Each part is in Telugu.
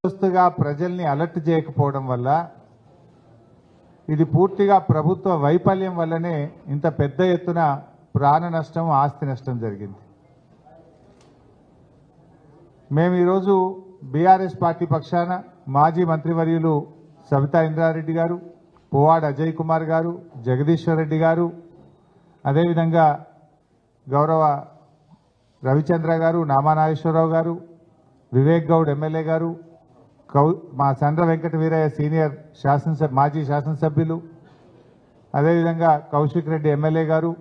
ముందస్తుగా ప్రజల్ని అలర్ట్ చేయకపోవడం వల్ల ఇది పూర్తిగా ప్రభుత్వ వైఫల్యం వల్లనే ఇంత పెద్ద ఎత్తున ప్రాణ నష్టం ఆస్తి నష్టం జరిగింది. మేము ఈరోజు బీఆర్ఎస్ పార్టీ పక్షాన మాజీ మంత్రివర్యులు సబితా ఇంద్రారెడ్డి గారు, పువ్వాడ అజయ్ కుమార్ గారు, జగదీశ్వర్ రెడ్డి గారు, అదేవిధంగా గౌరవ రవిచంద్ర గారు, నామానాగేశ్వరరావు గారు, వివేక్ గౌడ్ ఎమ్మెల్యే గారు, మా చంద్ర వెంకట వీరయ్య సీనియర్ మాజీ శాసనసభ్యులు, అదేవిధంగా కౌశిక్ రెడ్డి ఎమ్మెల్యే గారు,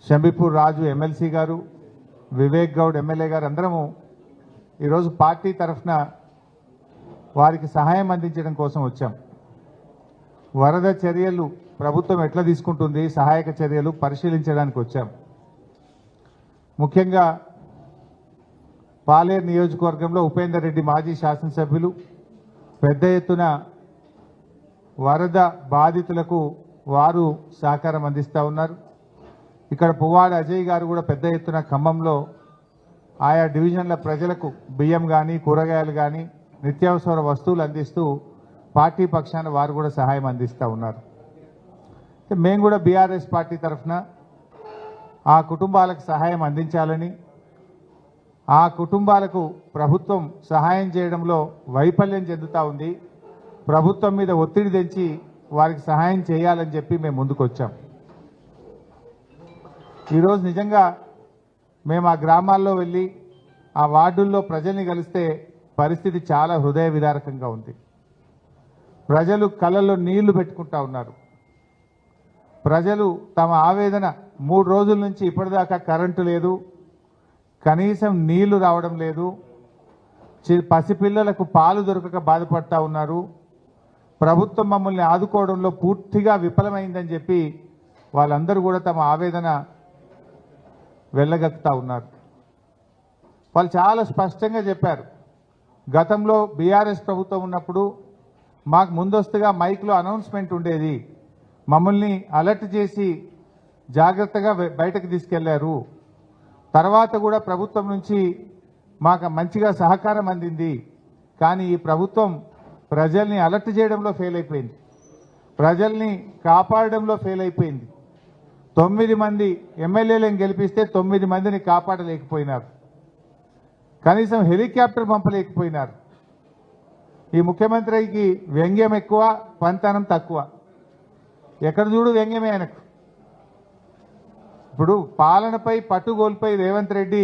షంబీపూర్ రాజు ఎమ్మెల్సీ గారు, వివేక్ గౌడ్ ఎమ్మెల్యే గారు అందరము ఈరోజు పార్టీ తరఫున వారికి సహాయం అందించడం కోసం వచ్చాం. వరద చర్యలు ప్రభుత్వం ఎట్లా తీసుకుంటుంది, సహాయక చర్యలు పరిశీలించడానికి వచ్చాం. ముఖ్యంగా పాలేరు నియోజకవర్గంలో ఉపేందర్ రెడ్డి మాజీ శాసనసభ్యులు పెద్ద ఎత్తున వరద బాధితులకు వారు సహకారం అందిస్తూ ఉన్నారు. ఇక్కడ పువ్వాడ అజయ్ గారు కూడా పెద్ద ఎత్తున ఖమ్మంలో ఆయా డివిజన్ల ప్రజలకు బియ్యం కానీ కూరగాయలు కానీ నిత్యావసర వస్తువులు అందిస్తూ పార్టీ పక్షాన వారు కూడా సహాయం అందిస్తూ ఉన్నారు. మేము కూడా బీఆర్ఎస్ పార్టీ తరఫున ఆ కుటుంబాలకు సహాయం అందించాలని, ఆ కుటుంబాలకు ప్రభుత్వం సహాయం చేయడంలో వైఫల్యం చెందుతూ ఉంది, ప్రభుత్వం మీద ఒత్తిడి తెంచి వారికి సహాయం చేయాలని చెప్పి మేము ముందుకు వచ్చాం. ఈరోజు నిజంగా మేము ఆ గ్రామాల్లో వెళ్ళి ఆ వార్డుల్లో ప్రజల్ని కలిస్తే పరిస్థితి చాలా హృదయ విదారకంగా ఉంది. ప్రజలు కళ్ళల్లో నీళ్లు పెట్టుకుంటా ఉన్నారు. ప్రజలు తమ ఆవేదన 3 రోజుల నుంచి ఇప్పటిదాకా కరెంటు లేదు, కనీసం నీళ్లు రావడం లేదు, పసిపిల్లలకు పాలు దొరకక బాధపడతా ఉన్నారు, ప్రభుత్వం మమ్మల్ని ఆదుకోవడంలో పూర్తిగా విఫలమైందని చెప్పి వాళ్ళందరూ కూడా తమ ఆవేదన వెళ్ళగక్కుతా ఉన్నారు. వాళ్ళు చాలా స్పష్టంగా చెప్పారు, గతంలో బీఆర్ఎస్ ప్రభుత్వం ఉన్నప్పుడు మాకు ముందస్తుగా మైక్లో అనౌన్స్మెంట్ ఉండేది, మమ్మల్ని అలర్ట్ చేసి జాగ్రత్తగా బయటకు తీసుకెళ్లారు, తర్వాత కూడా ప్రభుత్వం నుంచి మాకు మంచిగా సహకారం అందింది, కానీ ఈ ప్రభుత్వం ప్రజల్ని అలర్ట్ చేయడంలో ఫెయిల్ అయిపోయింది, ప్రజల్ని కాపాడడంలో ఫెయిల్ అయిపోయింది. 9 మంది ఎమ్మెల్యేలను గెలిపిస్తే 9 మందిని కాపాడలేకపోయినారు, కనీసం హెలికాప్టర్ పంపలేకపోయినారు. ఈ ముఖ్యమంత్రికి వ్యంగ్యం ఎక్కువ, పంతనం తక్కువ. ఎక్కడ చూడు వ్యంగ్యమే ఆయనకు. ఇప్పుడు పాలనపై పట్టుగోల్పై రేవంత్ రెడ్డి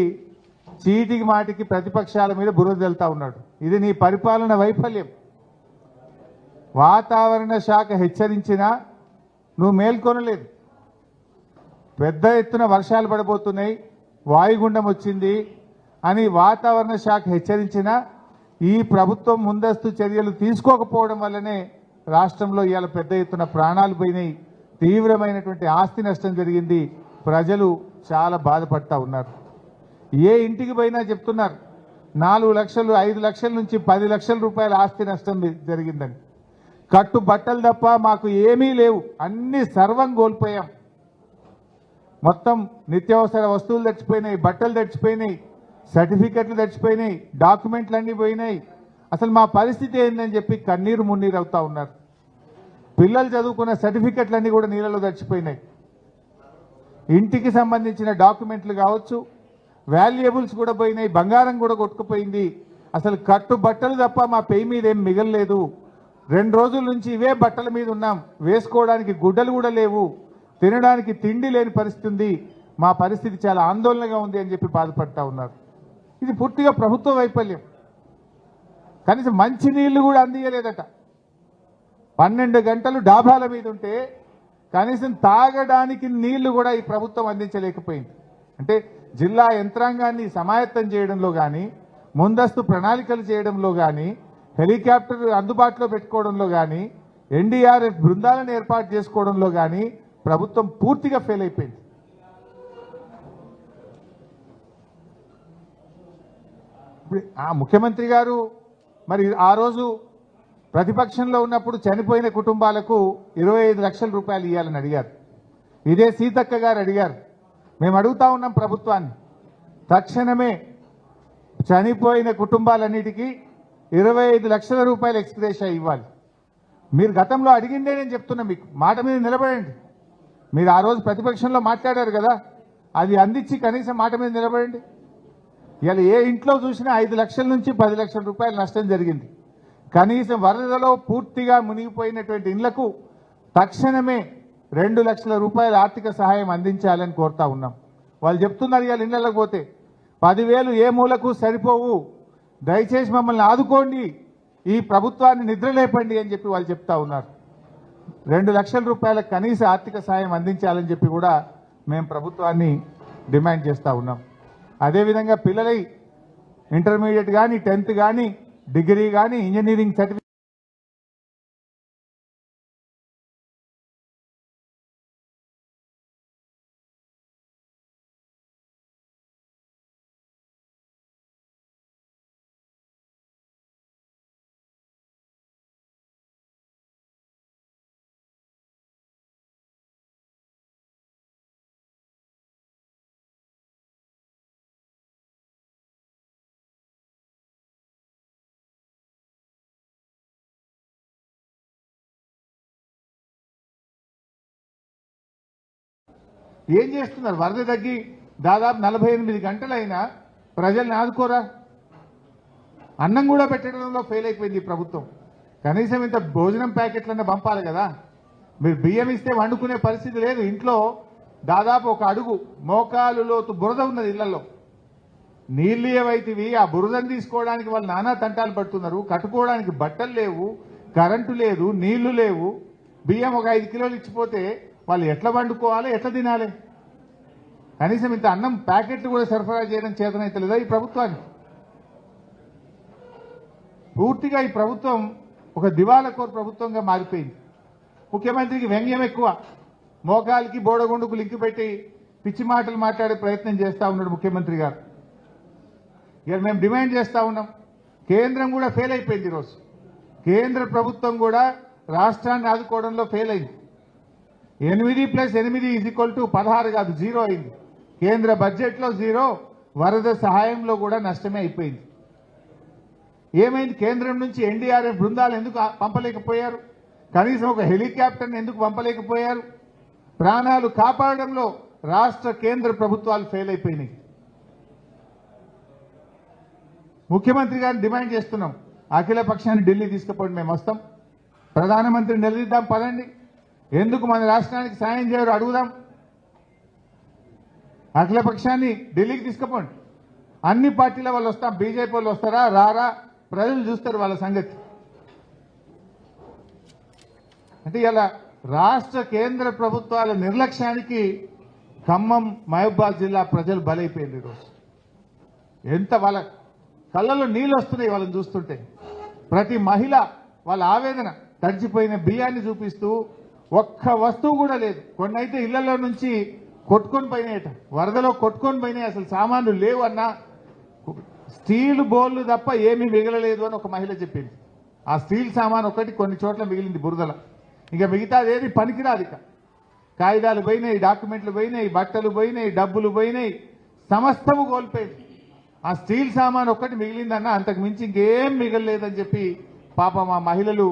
చీటికి మాటికి ప్రతిపక్షాల మీద బురద జల్లుతా ఉన్నాడు. ఇది నీ పరిపాలన వైఫల్యం. వాతావరణ శాఖ హెచ్చరించినా నువ్వు మేల్కొనలేదు. పెద్ద ఎత్తున వర్షాలు పడబోతున్నాయి, వాయుగుండం వచ్చింది అని వాతావరణ శాఖ హెచ్చరించినా ఈ ప్రభుత్వం ముందస్తు చర్యలు తీసుకోకపోవడం వల్లనే రాష్ట్రంలో ఇవాళ పెద్ద ఎత్తున ప్రాణాలు పోయినాయి, తీవ్రమైనటువంటి ఆస్తి నష్టం జరిగింది, ప్రజలు చాలా బాధపడతా ఉన్నారు. ఏ ఇంటికి పోయినా చెప్తున్నారు 4 లక్షలు 5 లక్షల నుంచి 10 లక్షల రూపాయల ఆస్తి నష్టం జరిగిందని. కట్టు బట్టలు తప్ప మాకు ఏమీ లేవు, అన్ని సర్వం కోల్పోయాం. మొత్తం నిత్యావసర వస్తువులు తెచ్చిపోయినాయి, బట్టలు తెచ్చిపోయినాయి, సర్టిఫికెట్లు తెచ్చిపోయినాయి, డాక్యుమెంట్లు అన్నీ పోయినాయి. అసలు మా పరిస్థితి ఏందని చెప్పి కన్నీరు మున్నీరు అవుతా ఉన్నారు. పిల్లలు చదువుకున్న సర్టిఫికెట్లన్నీ కూడా నీళ్ళలో తెచ్చిపోయినాయి. ఇంటికి సంబంధించిన డాక్యుమెంట్లు కావచ్చు, వాల్యుయబుల్స్ కూడా పోయినాయి, బంగారం కూడా కొట్టుకుపోయింది. అసలు కట్టు బట్టలు తప్ప మా పెయి మీద ఏం మిగలలేదు. 2 రోజుల నుంచి ఇవే బట్టల మీద ఉన్నాం, వేసుకోవడానికి గుడ్డలు కూడా లేవు, తినడానికి తిండి లేని పరిస్థితి ఉంది, మా పరిస్థితి చాలా ఆందోళనగా ఉంది అని చెప్పి బాధపడతా ఉన్నారు. ఇది పూర్తిగా ప్రభుత్వ వైఫల్యం. కనీసం మంచి నీళ్లు కూడా అందియలేదట. 12 గంటలు డాబాల మీద ఉంటే కనీసం తాగడానికి నీళ్లు కూడా ఈ ప్రభుత్వం అందించలేకపోయింది. అంటే జిల్లా యంత్రాంగాన్ని సమాయత్తం చేయడంలో కానీ, ముందస్తు ప్రణాళికలు చేయడంలో కానీ, హెలికాప్టర్ అందుబాటులో పెట్టుకోవడంలో కానీ, ఎన్డీఆర్ఎఫ్ బృందాలను ఏర్పాటు చేసుకోవడంలో కానీ ప్రభుత్వం పూర్తిగా ఫెయిల్ అయిపోయింది. ఆ ముఖ్యమంత్రి గారు మరి ఆ రోజు ప్రతిపక్షంలో ఉన్నప్పుడు చనిపోయిన కుటుంబాలకు 25 లక్షల రూపాయలు ఇవ్వాలని అడిగారు. ఇదే సీతక్క గారు అడిగారు. మేము అడుగుతా ఉన్నాం ప్రభుత్వాన్ని, తక్షణమే చనిపోయిన కుటుంబాలన్నిటికీ 25 లక్షల రూపాయలు ఎక్స్గ్రేషియా ఇవ్వాలి. మీరు గతంలో అడిగిందే నేను చెప్తున్నా, మీకు మాట మీద నిలబడండి. మీరు ఆ రోజు ప్రతిపక్షంలో మాట్లాడారు కదా, అది అందించి కనీసం మాట మీద నిలబడండి. ఇలా ఏ ఇంట్లో చూసినా 5 లక్షల నుంచి 10 లక్షల రూపాయల నష్టం జరిగింది. కనీసం వరదలో పూర్తిగా మునిగిపోయినటువంటి ఇళ్లకు తక్షణమే 2 లక్షల రూపాయల ఆర్థిక సహాయం అందించాలని కోరుతా ఉన్నాం. వాళ్ళు చెప్తున్నారు ఇవాళ ఇళ్లకు పోతే 10,000 ఏ మూలకు సరిపోవు, దయచేసి మమ్మల్ని ఆదుకోండి, ఈ ప్రభుత్వాన్ని నిద్రలేపండి అని చెప్పి వాళ్ళు చెప్తా ఉన్నారు. 2 లక్షల రూపాయల కనీస ఆర్థిక సహాయం అందించాలని చెప్పి కూడా మేము ప్రభుత్వాన్ని డిమాండ్ చేస్తూ ఉన్నాం. అదేవిధంగా పిల్లలై ఇంటర్మీడియట్ కానీ 10th కానీ డిగ్రీ కానీ ఇంజనీరింగ్ సర్టిఫికేట్ ఏం చేస్తున్నారు? వరద తగ్గి దాదాపు 48 గంటలైనా ప్రజల్ని ఆదుకోరా? అన్నం కూడా పెట్టడంలో ఫెయిల్ అయిపోయింది ఈ ప్రభుత్వం. కనీసం ఇంత భోజనం ప్యాకెట్లన్నా పంపాలి కదా. మీరు బియ్యం ఇస్తే వండుకునే పరిస్థితి లేదు. ఇంట్లో దాదాపు ఒక అడుగు మోకాలు లోతు బురద ఉన్నది ఇళ్లలో. నీళ్ళు ఏవైతివి, ఆ బురదను తీసుకోవడానికి వాళ్ళు నానా తంటాలు పడుతున్నారు. కట్టుకోవడానికి బట్టలు లేవు, కరెంటు లేదు, నీళ్లు లేవు. బియ్యం ఒక 5 కిలోలు ఇచ్చిపోతే వాళ్ళు ఎట్లా వండుకోవాలి, ఎట్లా తినాలి? కనీసం ఇంత అన్నం ప్యాకెట్లు కూడా సరఫరా చేయడం చేతనైతే లేదా ఈ ప్రభుత్వానికి? పూర్తిగా ఈ ప్రభుత్వం ఒక దివాళకోరు ప్రభుత్వంగా మారిపోయింది. ముఖ్యమంత్రికి వ్యంగ్యం ఎక్కువ. మోకాలికి బోడగుండుకు లింక్ పెట్టి పిచ్చి మాటలు మాట్లాడే ప్రయత్నం చేస్తూ ఉన్నాడు ముఖ్యమంత్రి గారు. ఇక మేము డిమాండ్ చేస్తూ ఉన్నాం, కేంద్రం కూడా ఫెయిల్ అయిపోయింది. ఈరోజు కేంద్ర ప్రభుత్వం కూడా రాష్ట్రాన్ని ఆదుకోవడంలో ఫెయిల్ అయింది. 8+8 = 16 కాదు, 0 అయింది. కేంద్ర బడ్జెట్లో 0, వరద సహాయంలో కూడా నష్టమే అయిపోయింది. ఏమైంది? కేంద్రం నుంచి ఎన్డీఆర్ఎఫ్ బృందాలు ఎందుకు పంపలేకపోయారు? కనీసం ఒక హెలికాప్టర్ని ఎందుకు పంపలేకపోయారు? ప్రాణాలు కాపాడడంలో రాష్ట్ర కేంద్ర ప్రభుత్వాలు ఫెయిల్ అయిపోయినాయి. ముఖ్యమంత్రి గారిని డిమాండ్ చేస్తున్నాం, అఖిల పక్షాన్ని ఢిల్లీ తీసుకుపోండి, మేము వస్తాం. ప్రధానమంత్రిని నిలదీద్దాం, పదండి. ఎందుకు మన రాష్ట్రానికి సాయం చేయరు అడుగుదాం. అఖిల పక్షాన్ని ఢిల్లీకి తీసుకుపోండి. అన్ని పార్టీల వాళ్ళు వస్తాం. బీజేపీ వాళ్ళు వస్తారా రారా, ప్రజలు చూస్తారు వాళ్ళ సంగతి. అంటే ఇలా రాష్ట్ర కేంద్ర ప్రభుత్వాల నిర్లక్ష్యానికి ఖమ్మం, మహబూబాద్ జిల్లా ప్రజలు బలైపోయింది. ఈరోజు ఎంత వాళ్ళ కళ్ళలో నీళ్ళు వస్తున్నాయి వాళ్ళని చూస్తుంటే. ప్రతి మహిళ వాళ్ళ ఆవేదన, తడిచిపోయిన బియ్యాన్ని చూపిస్తూ ఒక్క వస్తువు కూడా లేదు. కొన్ని అయితే ఇళ్లలో నుంచి కొట్టుకొని పోయినాయట, వరదలో కొట్టుకొని పోయినాయి. అసలు సామాన్లు లేవు అన్నా, స్టీల్ బౌళ్ళు తప్ప ఏమీ మిగలలేదు అని ఒక మహిళ చెప్పింది. ఆ స్టీల్ సామాన్ ఒకటి కొన్ని చోట్ల మిగిలింది బురదల. ఇక మిగతాది ఏది పనికిరాదు. ఇక కాగితాలు పోయినాయి, డాక్యుమెంట్లు పోయినాయి, బట్టలు పోయినాయి, డబ్బులు పోయినాయి, సమస్తము కోల్పోయింది. ఆ స్టీల్ సామాన్ ఒక్కటి మిగిలిందన్నా, అంతకు మించి ఇంకేం మిగలలేదని చెప్పి పాపం ఆ మహిళలు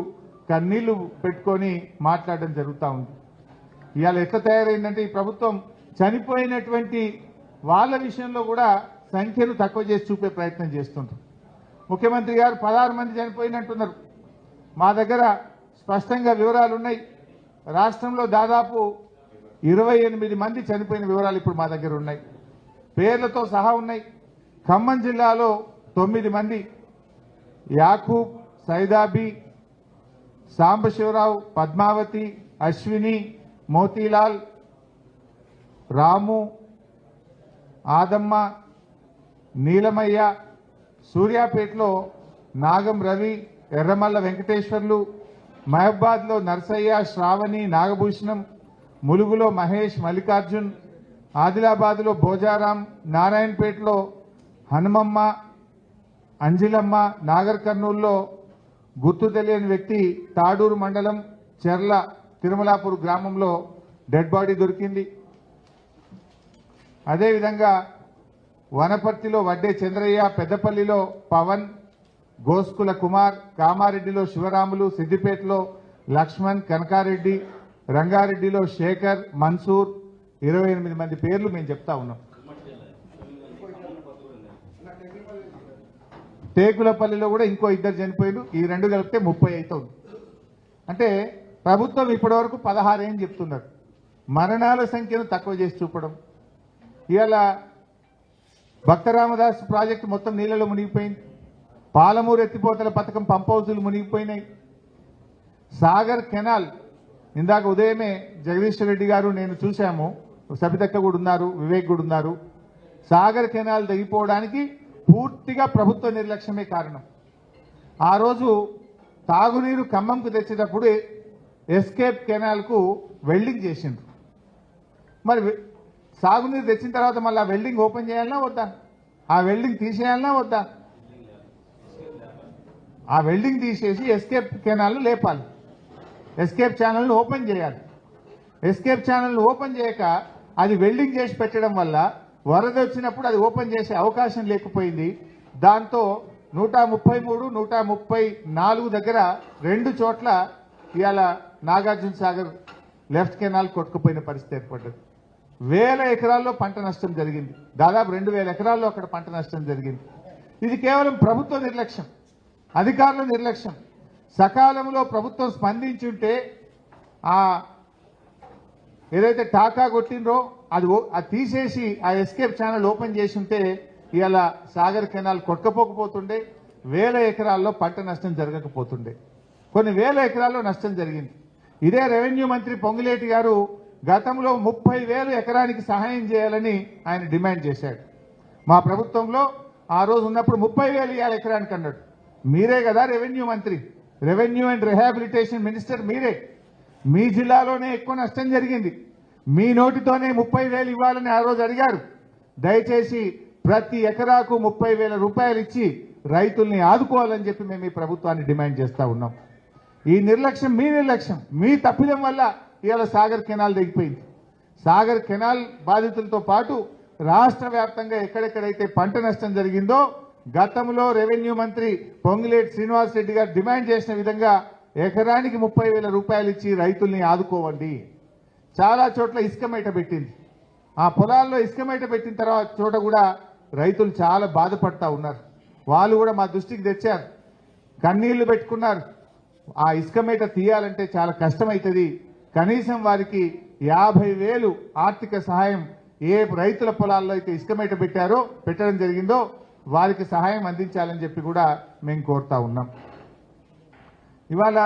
కన్నీళ్లు పెట్టుకొని మాట్లాడడం జరుగుతూ ఉంది. ఇవాళ ఎట్లా తయారైందంటే ఈ ప్రభుత్వం చనిపోయినటువంటి వాళ్ళ విషయంలో కూడా సంఖ్యను తక్కువ చేసి చూపే ప్రయత్నం చేస్తుంటారు. ముఖ్యమంత్రి గారు 16 మంది చనిపోయినట్టున్నారు. మా దగ్గర స్పష్టంగా వివరాలు ఉన్నాయి. రాష్ట్రంలో దాదాపు 28 మంది చనిపోయిన వివరాలు ఇప్పుడు మా దగ్గర ఉన్నాయి, పేర్లతో సహా ఉన్నాయి. ఖమ్మం జిల్లాలో 9 మంది, యాకూబ్, సైదాబి, సాంబశివరావు, పద్మావతి, అశ్విని, మోతీలాల్, రాము, ఆదమ్మ, నీలమయ్య. సూర్యాపేటలో నాగం రవి, ఎర్రమల్ల వెంకటేశ్వర్లు, మహబాద్లో నర్సయ్య, శ్రావణి, నాగభూషణం, ములుగులో మహేష్, మల్లికార్జున్, ఆదిలాబాద్లో భోజారాం, నారాయణపేటలో హనుమమ్మ, అంజిలమ్మ, నాగర్ కర్నూల్లో గుర్తు తెలియని వ్యక్తి, తాడూరు మండలం చెర్ల తిరుమలాపూర్ గ్రామంలో డెడ్ బాడీ దొరికింది. అదేవిధంగా వనపర్తిలో వడ్డే చంద్రయ్య, పెద్దపల్లిలో పవన్, గోస్కుల కుమార్, కామారెడ్డిలో శివరాములు, సిద్దిపేటలో లక్ష్మణ్, కనకారెడ్డి, రంగారెడ్డిలో శేఖర్, మన్సూర్, 28 మంది పేర్లు మేము చెప్తా ఉన్నాం. టేకులపల్లిలో కూడా ఇంకో 2 చనిపోయారు. ఈ 2 కలిపితే 30 అవుతుంది. అంటే ప్రభుత్వం ఇప్పటివరకు 16 అని చెప్తున్నారు. మరణాల సంఖ్యను తక్కువ చేసి చూపడం. ఇవాళ భక్తరామదాస్ ప్రాజెక్టు మొత్తం నీళ్ళలో మునిగిపోయింది. పాలమూరు ఎత్తిపోతల పథకం పంప్ హౌజులు మునిగిపోయినాయి. సాగర్ కెనాల్ ఇందాక ఉదయమే జగదీశ్వర్ రెడ్డి గారు నేను చూశాము, సబితక్క కూడా ఉన్నారు, వివేక్ కూడా ఉన్నారు. సాగర్ కెనాల్ తెగిపోవడానికి పూర్తిగా ప్రభుత్వ నిర్లక్ష్యమే కారణం. ఆ రోజు తాగునీరు ఖమ్మంకు తెచ్చేటప్పుడు ఎస్కేప్ కెనాల్కు వెల్డింగ్ చేసిండ్రు. మరి సాగునీరు తెచ్చిన తర్వాత మళ్ళీ ఆ వెల్డింగ్ ఓపెన్ చేయాలన్నా వద్దా? ఆ వెల్డింగ్ తీసేయాలన్నా వద్దా? ఆ వెల్డింగ్ తీసేసి ఎస్కేప్ కెనాల్ను లేపాలి, ఎస్కేప్ ఛానల్ను ఓపెన్ చేయాలి. ఎస్కేప్ ఛానల్ను ఓపెన్ చేయక అది వెల్డింగ్ చేసి పెట్టడం వల్ల వరద వచ్చినప్పుడు అది ఓపెన్ చేసే అవకాశం లేకపోయింది. దాంతో 133, 134 దగ్గర 2 చోట్ల ఇవాళ నాగార్జున సాగర్ లెఫ్ట్ కెనాల్ కొట్టుకుపోయిన పరిస్థితి ఏర్పడ్డది. 1000 ఎకరాల్లో పంట నష్టం జరిగింది. దాదాపు 2000 ఎకరాల్లో అక్కడ పంట నష్టం జరిగింది. ఇది కేవలం ప్రభుత్వ నిర్లక్ష్యం, అధికారుల నిర్లక్ష్యం. సకాలంలో ప్రభుత్వం స్పందించుంటే ఆ ఏదైతే టాకా కొట్టిండ్రో అది తీసేసి ఆ ఎస్కేప్ ఛానల్ ఓపెన్ చేసి ఉంటే ఇవాళ సాగర్ కెనాల్ కొట్టుకపోకపోతుండే, 1000 ఎకరాల్లో పంట నష్టం జరగకపోతుండే. కొన్ని 1000 ఎకరాల్లో నష్టం జరిగింది. ఇదే రెవెన్యూ మంత్రి పొంగులేటి గారు గతంలో 30,000 ఎకరానికి సహాయం చేయాలని ఆయన డిమాండ్ చేశాడు. మా ప్రభుత్వంలో ఆ రోజు ఉన్నప్పుడు 30,000 ఇవ్వాలి ఎకరానికి అన్నాడు. మీరే కదా రెవెన్యూ మంత్రి, రెవెన్యూ అండ్ రిహాబిలిటేషన్ మినిస్టర్ మీరే. మీ జిల్లాలోనే ఎక్కువ నష్టం జరిగింది. మీ నోటితోనే 30,000 ఇవ్వాలని ఆ రోజు అడిగారు. దయచేసి ప్రతి ఎకరాకు 30,000 రూపాయలు ఇచ్చి రైతుల్ని ఆదుకోవాలని చెప్పి మేము ఈ ప్రభుత్వాన్ని డిమాండ్ చేస్తా ఉన్నాం. ఈ నిర్లక్ష్యం మీ నిర్లక్ష్యం, మీ తప్పిదం వల్ల ఇవాళ సాగర్ కెనాల్ దిగిపోయింది. సాగర్ కెనాల్ బాధితులతో పాటు రాష్ట్ర వ్యాప్తంగా ఎక్కడెక్కడైతే పంట నష్టం జరిగిందో గతంలో రెవెన్యూ మంత్రి పొంగులేటి శ్రీనివాసరెడ్డి గారు డిమాండ్ చేసిన విధంగా ఎకరానికి 30,000 రూపాయలు ఇచ్చి రైతుల్ని ఆదుకోవండి. చాలా చోట్ల ఇసుక మేట పెట్టింది. ఆ పొలాల్లో ఇసుక మేట పెట్టిన తర్వాత చోట కూడా రైతులు చాలా బాధపడతా ఉన్నారు. వాళ్ళు కూడా మా దృష్టికి తెచ్చారు, కన్నీళ్లు పెట్టుకున్నారు. ఆ ఇసుక మేట తీయాలంటే చాలా కష్టమవుతుంది. కనీసం వారికి 50,000 ఆర్థిక సహాయం ఏ రైతుల పొలాల్లో అయితే ఇసుక మేట పెట్టడం జరిగిందో వారికి సహాయం అందించాలని చెప్పి కూడా మేము కోరుతా ఉన్నాం. ఇవాళ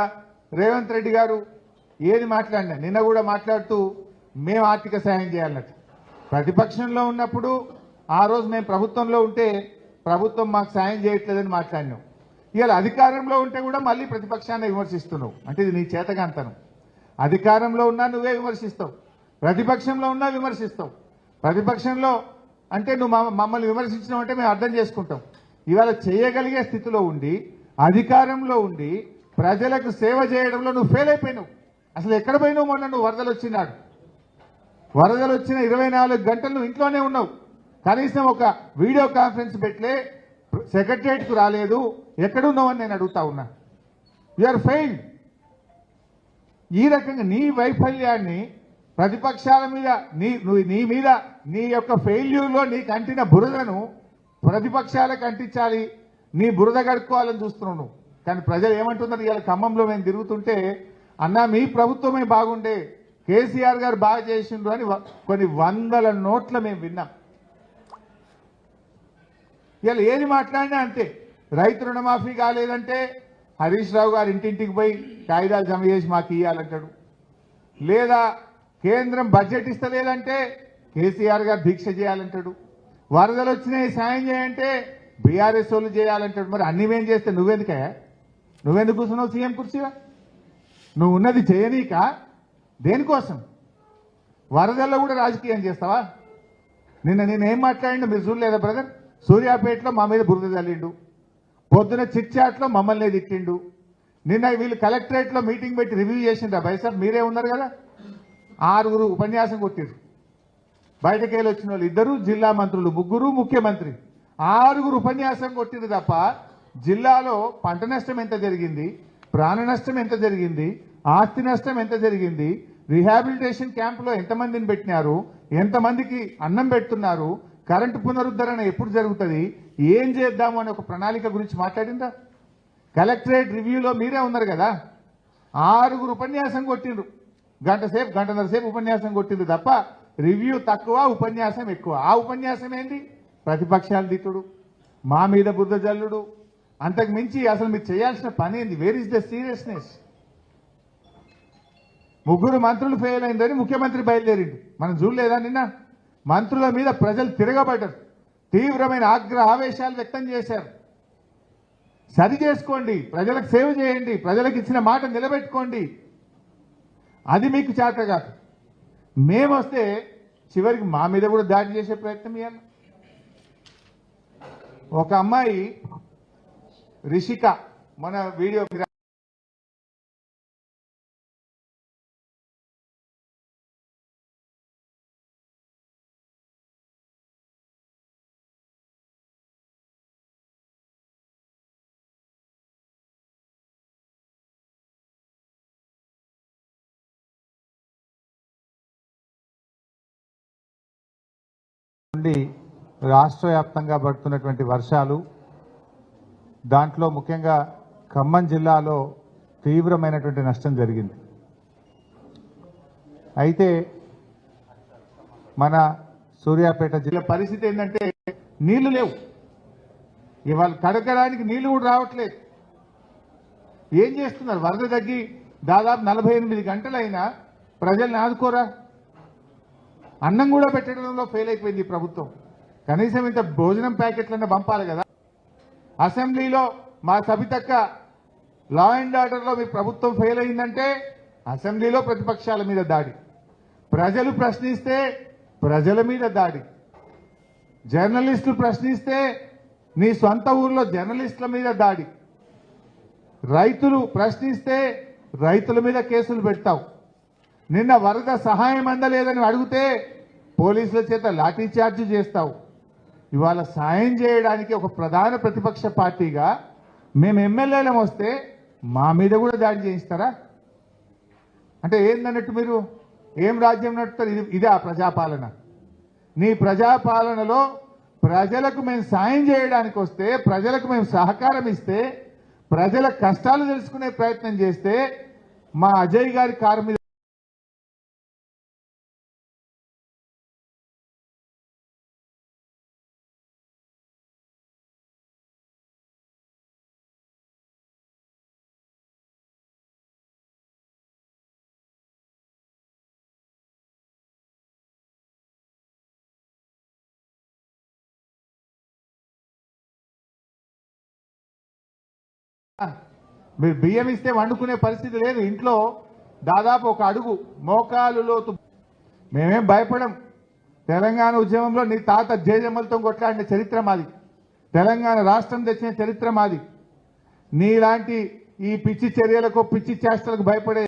రేవంత్ రెడ్డి గారు ఏది మాట్లాడినా నిన్న కూడా మాట్లాడుతూ మేము ఆర్థిక సహాయం చేయాలన్నట్టు. ప్రతిపక్షంలో ఉన్నప్పుడు ఆ రోజు మేము ప్రభుత్వంలో ఉంటే ప్రభుత్వం మాకు సాయం చేయట్లేదని మాట్లాడినాం. ఇవాళ అధికారంలో ఉంటే కూడా మళ్ళీ ప్రతిపక్షాన్ని విమర్శిస్తున్నావు. అంటే ఇది నీ చేతగాంతనం. అధికారంలో ఉన్నా నువ్వే విమర్శిస్తావు, ప్రతిపక్షంలో ఉన్నా విమర్శిస్తావు. ప్రతిపక్షంలో అంటే నువ్వు మమ్మల్ని విమర్శించడం అంటే మేము అర్థం చేసుకుంటాం. ఇవాళ చేయగలిగే స్థితిలో ఉండి అధికారంలో ఉండి ప్రజలకు సేవ చేయడంలో నువ్వు ఫెయిల్ అయిపోయినావు. అసలు ఎక్కడ పోయినావు? మొన్న నువ్వు వరదలు వచ్చినాడు, వరదలు వచ్చిన 24 గంటలు నువ్వు ఇంట్లోనే ఉన్నావు. కనీసం ఒక వీడియో కాన్ఫరెన్స్ పెట్టలే, సెక్రటరియట్కు రాలేదు. ఎక్కడున్నావు అని నేను అడుగుతా ఉన్నా. You are failed. ఈ రకంగా నీ వైఫల్యాన్ని ప్రతిపక్షాల మీద నీ యొక్క ఫెయిల్యూర్లో నీకు అంటిన బురదను ప్రతిపక్షాలకు అంటించాలి, నీ బురద గడుక్కోవాలని చూస్తున్నావు నువ్వు. కానీ ప్రజలు ఏమంటున్నారు? ఇవాళ ఖమ్మంలో మేము తిరుగుతుంటే అన్నా మీ ప్రభుత్వమే బాగుండే, కేసీఆర్ గారు బాగా చేసిండ్రు అని కొన్ని 100 నోట్ల మేము విన్నాం. ఇవాళ ఏది మాట్లాడినా అంతే. రైతు రుణమాఫీ కాలేదంటే హరీష్ రావు గారు ఇంటింటికి పోయి కాగితాలు జమ చేసి మాకు ఇవ్వాలంటాడు. లేదా కేంద్రం బడ్జెట్ ఇస్తలేదంటే కేసీఆర్ గారు దీక్ష చేయాలంటాడు. వరదలు వచ్చినాయి సాయం చేయంటే బీఆర్ఎస్ వాళ్ళు చేయాలంటాడు. మరి అన్ని మేం చేస్తే నువ్వెందుకు కూర్చున్నావు సీఎం కుర్చీగా? నువ్వు ఉన్నది చేయనీక దేనికోసం? వరదల్లో కూడా రాజకీయం చేస్తావా? నేనేం మాట్లాడిండు మీరు చూడలేదా బ్రదర్? సూర్యాపేటలో మా మీద బురద చల్లిండు, పొద్దున చిట్చాట్లో మమ్మల్ని తిట్టిండు. నిన్న వీళ్ళు కలెక్టరేట్లో మీటింగ్ పెట్టి రివ్యూ చేసిండ్రా బైసాబ్? మీరే ఉన్నారు కదా, 6 ఉపన్యాసం కొట్టిండ్రు. బయటకెళ్ళి వచ్చిన వాళ్ళు 2 జిల్లా మంత్రులు, 3 ముఖ్యమంత్రి, 6 ఉపన్యాసం కొట్టింది తప్ప జిల్లాలో పంట నష్టం ఎంత జరిగింది, ప్రాణ నష్టం ఎంత జరిగింది, ఆస్తి నష్టం ఎంత జరిగింది, రీహాబిలిటేషన్ క్యాంపులో ఎంతమందిని పెట్టినారు, ఎంతమందికి అన్నం పెడుతున్నారు, కరెంటు పునరుద్ధరణ ఎప్పుడు జరుగుతుంది, ఏం చేద్దాము అనే ఒక ప్రణాళిక గురించి మాట్లాడిందా? కలెక్టరేట్ రివ్యూలో మీరే ఉన్నారు కదా, 6 ఉపన్యాసం కొట్టిండ్రు, గంటన్నర సేపు ఉపన్యాసం కొట్టింది తప్ప రివ్యూ తక్కువ, ఉపన్యాసం ఎక్కువ. ఆ ఉపన్యాసం ఏంటి? ప్రతిపక్షాలు దిట్టుడు, మా మీద బురద జల్లుడు, అంతకు మించి అసలు మీరు చేయాల్సిన పని ఏంది? Where is the seriousness? 3 మంత్రులు ఫెయిల్ అయిందని ముఖ్యమంత్రి బయలుదేరిండు. మనం చూడలేదా నిన్న? మంత్రుల మీద ప్రజలు తిరగబడ్డారు, తీవ్రమైన ఆవేశాలు వ్యక్తం చేశారు. సరి చేసుకోండి, ప్రజలకు సేవ చేయండి, ప్రజలకు ఇచ్చిన మాట నిలబెట్టుకోండి. అది మీకు చేత కాదు. మేమొస్తే చివరికి మా మీద కూడా దాడి చేసే ప్రయత్నం చేయాలి. ఒక అమ్మాయి రిషిక మన వీడియో నుండి రాష్ట్ర వ్యాప్తంగా పడుతున్నటువంటి వర్షాలు, దాంట్లో ముఖ్యంగా ఖమ్మం జిల్లాలో తీవ్రమైనటువంటి నష్టం జరిగింది. అయితే మన సూర్యాపేట జిల్లా పరిస్థితి ఏంటంటే నీళ్లు లేవు, ఇవాళ కడగడానికి నీళ్లు కూడా రావట్లేదు. ఏం చేస్తున్నారు? వరద తగ్గి దాదాపు 48 గంటలైనా ప్రజల్ని ఆదుకోరా? అన్నం కూడా పెట్టడంలో ఫెయిల్ అయిపోయింది ప్రభుత్వం. కనీసం ఇంత భోజనం ప్యాకెట్లన్నా పంపాలి కదా. అసెంబ్లీలో మా సబితక్క లా అండ్ ఆర్డర్లో మీ ప్రభుత్వం ఫెయిల్ అయిందంటే అసెంబ్లీలో ప్రతిపక్షాల మీద దాడి, ప్రజలు ప్రశ్నిస్తే ప్రజల మీద దాడి, జర్నలిస్టులు ప్రశ్నిస్తే నీ సొంత ఊర్లో జర్నలిస్టుల మీద దాడి, రైతులు ప్రశ్నిస్తే రైతుల మీద కేసులు పెడతావు. నిన్న వరద సహాయం అందలేదని అడిగితే పోలీసుల చేత లాఠీ చార్జ్ చేస్తావు. ఇవాళ సాయం చేయడానికి ఒక ప్రధాన ప్రతిపక్ష పార్టీగా మేము ఎమ్మెల్యేలం వస్తే మా మీద కూడా దాడి చేయిస్తారా? అంటే ఏందన్నట్టు మీరు ఏం రాజ్యం నడుపుతారు? ఇదే ఆ ప్రజాపాలన. నీ ప్రజాపాలనలో ప్రజలకు మేము సాయం చేయడానికి వస్తే, ప్రజలకు మేము సహకారం ఇస్తే, ప్రజల కష్టాలు తెలుసుకునే ప్రయత్నం చేస్తే మా అజయ్ గారి కారు మీద మీరు బియ్యం ఇస్తే వండుకునే పరిస్థితి లేదు. ఇంట్లో దాదాపు ఒక అడుగు మోకాలు లోతు. మేమేం భయపడం. తెలంగాణ ఉద్యమంలో నీ తాత జేజమ్మలతో కొట్లాడిన చరిత్ర మాది, తెలంగాణ రాష్ట్రం తెచ్చిన చరిత్ర మాది. నీలాంటి ఈ పిచ్చి చర్యలకు, పిచ్చి చేష్టలకు భయపడే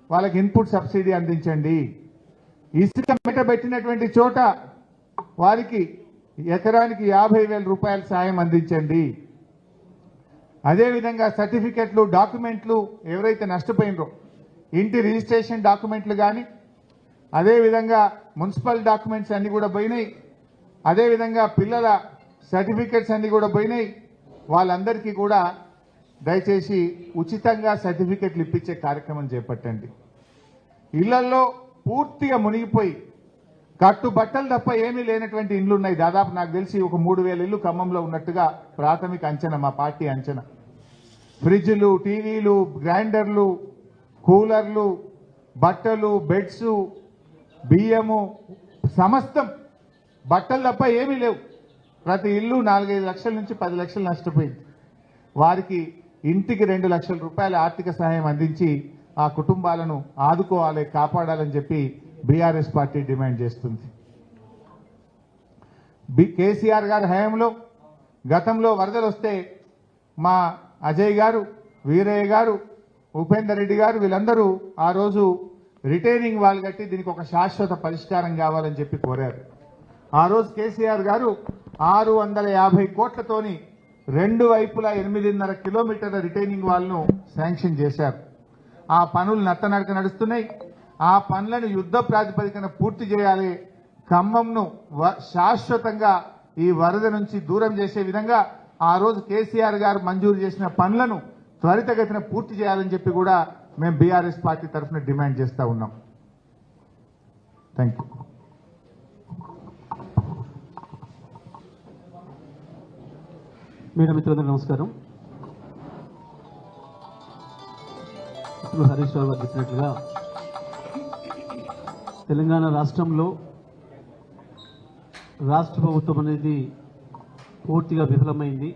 వాళ్ళకి ఇన్పుట్ సబ్సిడీ అందించండి. ఇసుక పెట్టినటువంటి చోట వారికి ఎకరానికి 50,000 రూపాయల సాయం అందించండి. అదేవిధంగా సర్టిఫికెట్లు, డాక్యుమెంట్లు ఎవరైతే నష్టపోయినరో ఇంటి రిజిస్ట్రేషన్ డాక్యుమెంట్లు కానీ, అదేవిధంగా మున్సిపల్ డాక్యుమెంట్స్ అన్ని కూడా పోయినాయి, అదేవిధంగా పిల్లల సర్టిఫికెట్స్ అన్ని కూడా పోయినాయి. వాళ్ళందరికీ కూడా దయచేసి ఉచితంగా సర్టిఫికెట్లు ఇప్పించే కార్యక్రమం చేపట్టండి. ఇళ్లలో పూర్తిగా మునిగిపోయి కట్టుబట్టలు తప్ప ఏమీ లేనటువంటి ఇండ్లు ఉన్నాయి. దాదాపు నాకు తెలిసి ఒక 3,000 ఇళ్లు ఖమ్మంలో ఉన్నట్టుగా ప్రాథమిక అంచనా, మా పార్టీ అంచనా. ఫ్రిడ్జ్లు, టీవీలు, గ్రైండర్లు, కూలర్లు, బట్టలు, బెడ్స్, బియ్యము, సమస్తం బట్టలు తప్ప ఏమీ లేవు. ప్రతి ఇల్లు 4-5 లక్షల నుంచి 10 లక్షలు నష్టపోయింది. వారికి ఇంటికి 2 లక్షల రూపాయల ఆర్థిక సహాయం అందించి ఆ కుటుంబాలను ఆదుకోవాలి, కాపాడాలని చెప్పి బీఆర్ఎస్ పార్టీ డిమాండ్ చేస్తుంది. కేసీఆర్ గారి హయాంలో గతంలో వరదలు వస్తే మా అజయ్ గారు, వీరయ్య గారు, ఉపేందర్ రెడ్డి గారు వీళ్ళందరూ ఆ రోజు రిటైనింగ్ వాల్ కట్టి దీనికి ఒక శాశ్వత పరిష్కారం కావాలని చెప్పి కోరారు. ఆ రోజు కేసీఆర్ గారు 650 కోట్లతోని 2 వైపులా 8.5 కిలోమీటర్ల రిటైనింగ్ వాల్ను శాంక్షన్ చేశారు. ఆ పనులు నత్తనడక నడుస్తున్నాయి. ఆ పనులను యుద్ధ ప్రాతిపదికన పూర్తి చేయాలి. ఖమ్మంను శాశ్వతంగా ఈ వరద నుంచి దూరం చేసే విధంగా ఆ రోజు కేసీఆర్ గారు మంజూరు చేసిన పనులను త్వరితగతిన పూర్తి చేయాలని చెప్పి కూడా మేము బీఆర్ఎస్ పార్టీ తరఫున డిమాండ్ చేస్తా ఉన్నాం. Thank you. మీడియా మిత్రులందరూ నమస్కారం. ఇప్పుడు హరీష్ రావు గారు చెప్పినట్లుగా తెలంగాణ రాష్ట్రంలో రాష్ట్ర ప్రభుత్వం అనేది పూర్తిగా విఫలమైంది.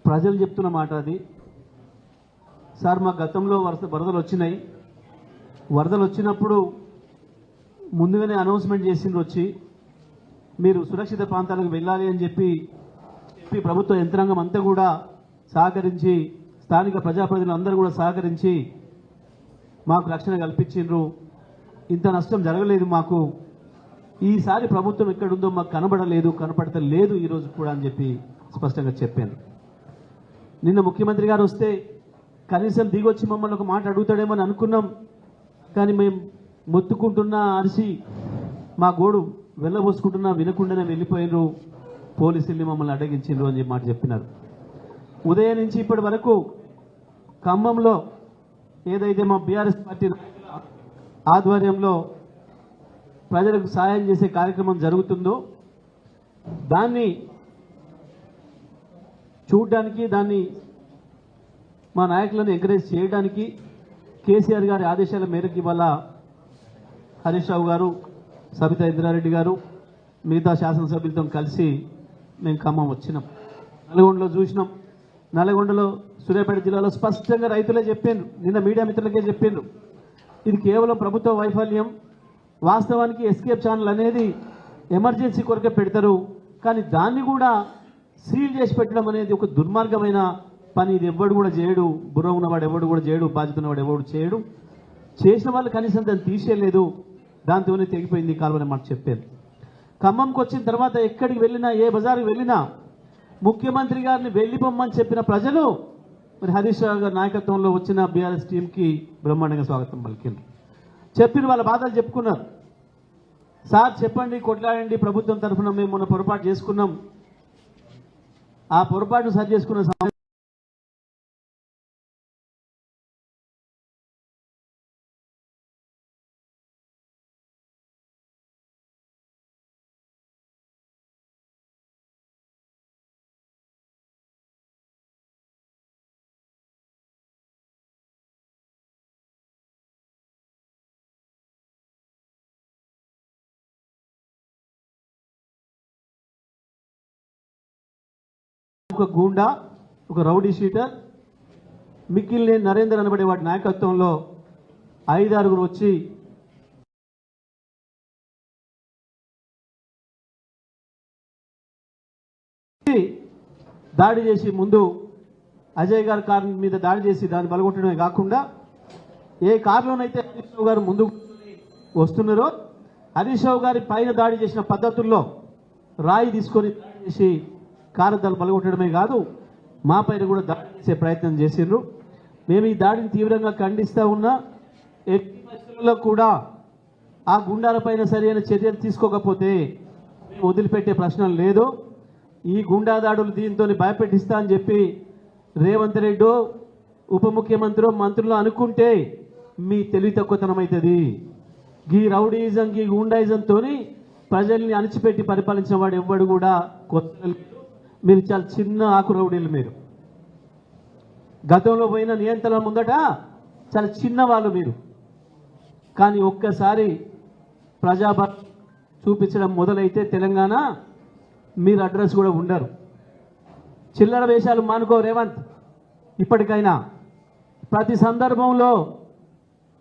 ప్రజలు చెప్తున్న మాట అది. సార్ మా గతంలో వరదలు వచ్చినాయి. వరదలు వచ్చినప్పుడు ముందుగానే అనౌన్స్మెంట్ చేసిండ్రు, వచ్చి మీరు సురక్షిత ప్రాంతాలకు వెళ్ళాలి అని చెప్పి ప్రభుత్వ యంత్రాంగం అంతా కూడా సహకరించి, స్థానిక ప్రజాప్రతినిధులు అందరూ కూడా సహకరించి మాకు రక్షణ కల్పించిండ్రు. ఇంత నష్టం జరగలేదు మాకు. ఈసారి ప్రభుత్వం ఎక్కడుందో మాకు కనపడతలేదు ఈరోజు కూడా అని చెప్పి స్పష్టంగా చెప్పాను. నిన్న ముఖ్యమంత్రి గారు వస్తే కనీసం దిగొచ్చి మమ్మల్ని ఒక మాట అడుగుతాడేమో అని అనుకున్నాం. కానీ మేము మొత్తుకుంటున్నా, అరిసి మా గోడు వెళ్ళబోసుకుంటున్నా వినకుండానే వెళ్ళిపోయినరు. పోలీసుల్ని మమ్మల్ని అడ్డగించిండ్రు అని చెప్పి మాట చెప్పినారు. ఉదయం నుంచి ఇప్పటి వరకు ఖమ్మంలో ఏదైతే మా బీఆర్ఎస్ పార్టీ ఆధ్వర్యంలో ప్రజలకు సాయం చేసే కార్యక్రమం జరుగుతుందో దాన్ని చూడడానికి, దాన్ని మా నాయకులను ఎంకరేజ్ చేయడానికి కేసీఆర్ గారి ఆదేశాల మేరకు ఇవాళ హరీష్ రావు గారు, సబితా ఇంద్రారెడ్డి గారు, మిగతా శాసనసభ్యులతో కలిసి మేము ఖమ్మం వచ్చినాం. నల్గొండలో చూసినాం. నల్గొండలో సూర్యాపేట జిల్లాలో స్పష్టంగా రైతులే చెప్పిండ్రు, నిన్న మీడియా మిత్రులకే చెప్పిండ్రు, ఇది కేవలం ప్రభుత్వ వైఫల్యం. వాస్తవానికి ఎస్కేప్ ఛానల్ అనేది ఎమర్జెన్సీ కొరకే పెడతారు, కానీ దాన్ని కూడా సీల్ చేసి పెట్టడం అనేది ఒక దుర్మార్గమైన పని. ఇది ఎవడు కూడా చేయడు, బుర్ర ఉన్నవాడు ఎవడు కూడా చేయడు, బాధ్యత ఉన్నవాడు ఎవడు చేయడు. చేసిన వాళ్ళు కనీసం దాన్ని తీసేయలేదు, దాంతోనే తెగిపోయింది కాలువని మాట చెప్పారు. ఖమ్మంకి వచ్చిన తర్వాత ఎక్కడికి వెళ్ళినా, ఏ బజారుకి వెళ్ళినా ముఖ్యమంత్రి గారిని వెళ్ళిపోమ్మని చెప్పిన ప్రజలు మరి హరీష్ రావు గారి నాయకత్వంలో వచ్చిన బీఆర్ఎస్ టీంకి బ్రహ్మాండంగా స్వాగతం పలికిండ్రు. చెప్పిన వాళ్ళ బాధలు చెప్పుకున్నారు. సార్ చెప్పండి, కొట్లాడండి, ప్రభుత్వం తరఫున మేము మొన్న పొరపాటు చేసుకున్నాం, ఆ పొరపాటును సరి చేసుకున్న ఒక గూండా, ఒక రౌడీ షీటర్ మిక్కిలినేని నరేందర్ అనబడే వాటి నాయకత్వంలో 5-6 వచ్చి దాడి చేసి, ముందు అజయ్ గారి కారు మీద దాడి చేసి దాన్ని బలగొట్టడమే కాకుండా ఏ కారులోనైతే హరీష్ రావు గారు ముందు వస్తున్నారో హరీష్ రావు గారి పైన దాడి చేసిన పద్ధతుల్లో రాయి తీసుకొని దాడి చేసి కారద్దాలు బలగొట్టడమే కాదు, మా పైన కూడా దాడి చేసే ప్రయత్నం చేసిండ్రు. మేము ఈ దాడిని తీవ్రంగా ఖండిస్తూ ఉన్నా. ఎట్టి పరిస్థితుల్లో కూడా ఆ గుండాలపైన సరైన చర్యలు తీసుకోకపోతే వదిలిపెట్టే ప్రశ్న లేదు. ఈ గుండా దాడులు దీంతో భయపెట్టిస్తా అని చెప్పి రేవంత్ రెడ్డి ఉప ముఖ్యమంత్రి మంత్రులు అనుకుంటే మీ తెలివి తక్కువతనం అవుతుంది. ఈ రౌడీయిజం, ఈ గుండాయిజంతో ప్రజల్ని అణిచిపెట్టి పరిపాలించిన వాడు ఎవ్వడు కూడా కొత్త. మీరు చాలా చిన్న ఆకు రౌడీలు. మీరు గతంలో పోయిన నియంత్రణ ముందట చాలా చిన్న వాళ్ళు మీరు. కానీ ఒక్కసారి చూపించడం మొదలైతే తెలంగాణ మీరు అడ్రస్ కూడా ఉండరు. చిల్లర వేషాలు మానుకో రేవంత్. ఇప్పటికైనా ప్రతి సందర్భంలో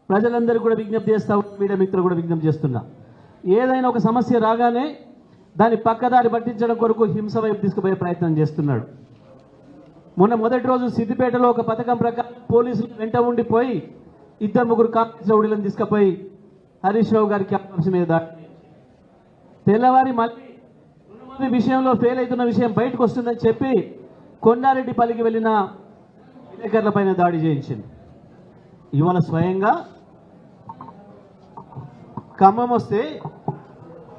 ప్రజలందరూ కూడా విజ్ఞప్తి చేస్తా, మీడియా మిత్రులు కూడా విజ్ఞప్తి చేస్తున్నా, ఏదైనా ఒక సమస్య రాగానే దాన్ని పక్కదారి పట్టించడం కొరకు హింస వైపు తీసుకుపోయే ప్రయత్నం చేస్తున్నాడు. మొన్న మొదటి రోజు సిద్దిపేటలో ఒక పథకం ప్రకారం పోలీసులు వెంట ఉండిపోయి 2-3 కాంగ్రెస్ రౌడీలను తీసుకుపోయి హరీష్ రావు గారి క్యాంపస్ మీద తెల్లవారి మళ్ళీ రుణమాఫీ విషయంలో ఫెయిల్ అవుతున్న విషయం బయటకు వస్తుందని చెప్పి కొండారెడ్డిపల్లికి వెళ్ళిన విలేకరుల పైన దాడి చేయించింది. ఇవాళ స్వయంగా ఖమ్మం వస్తే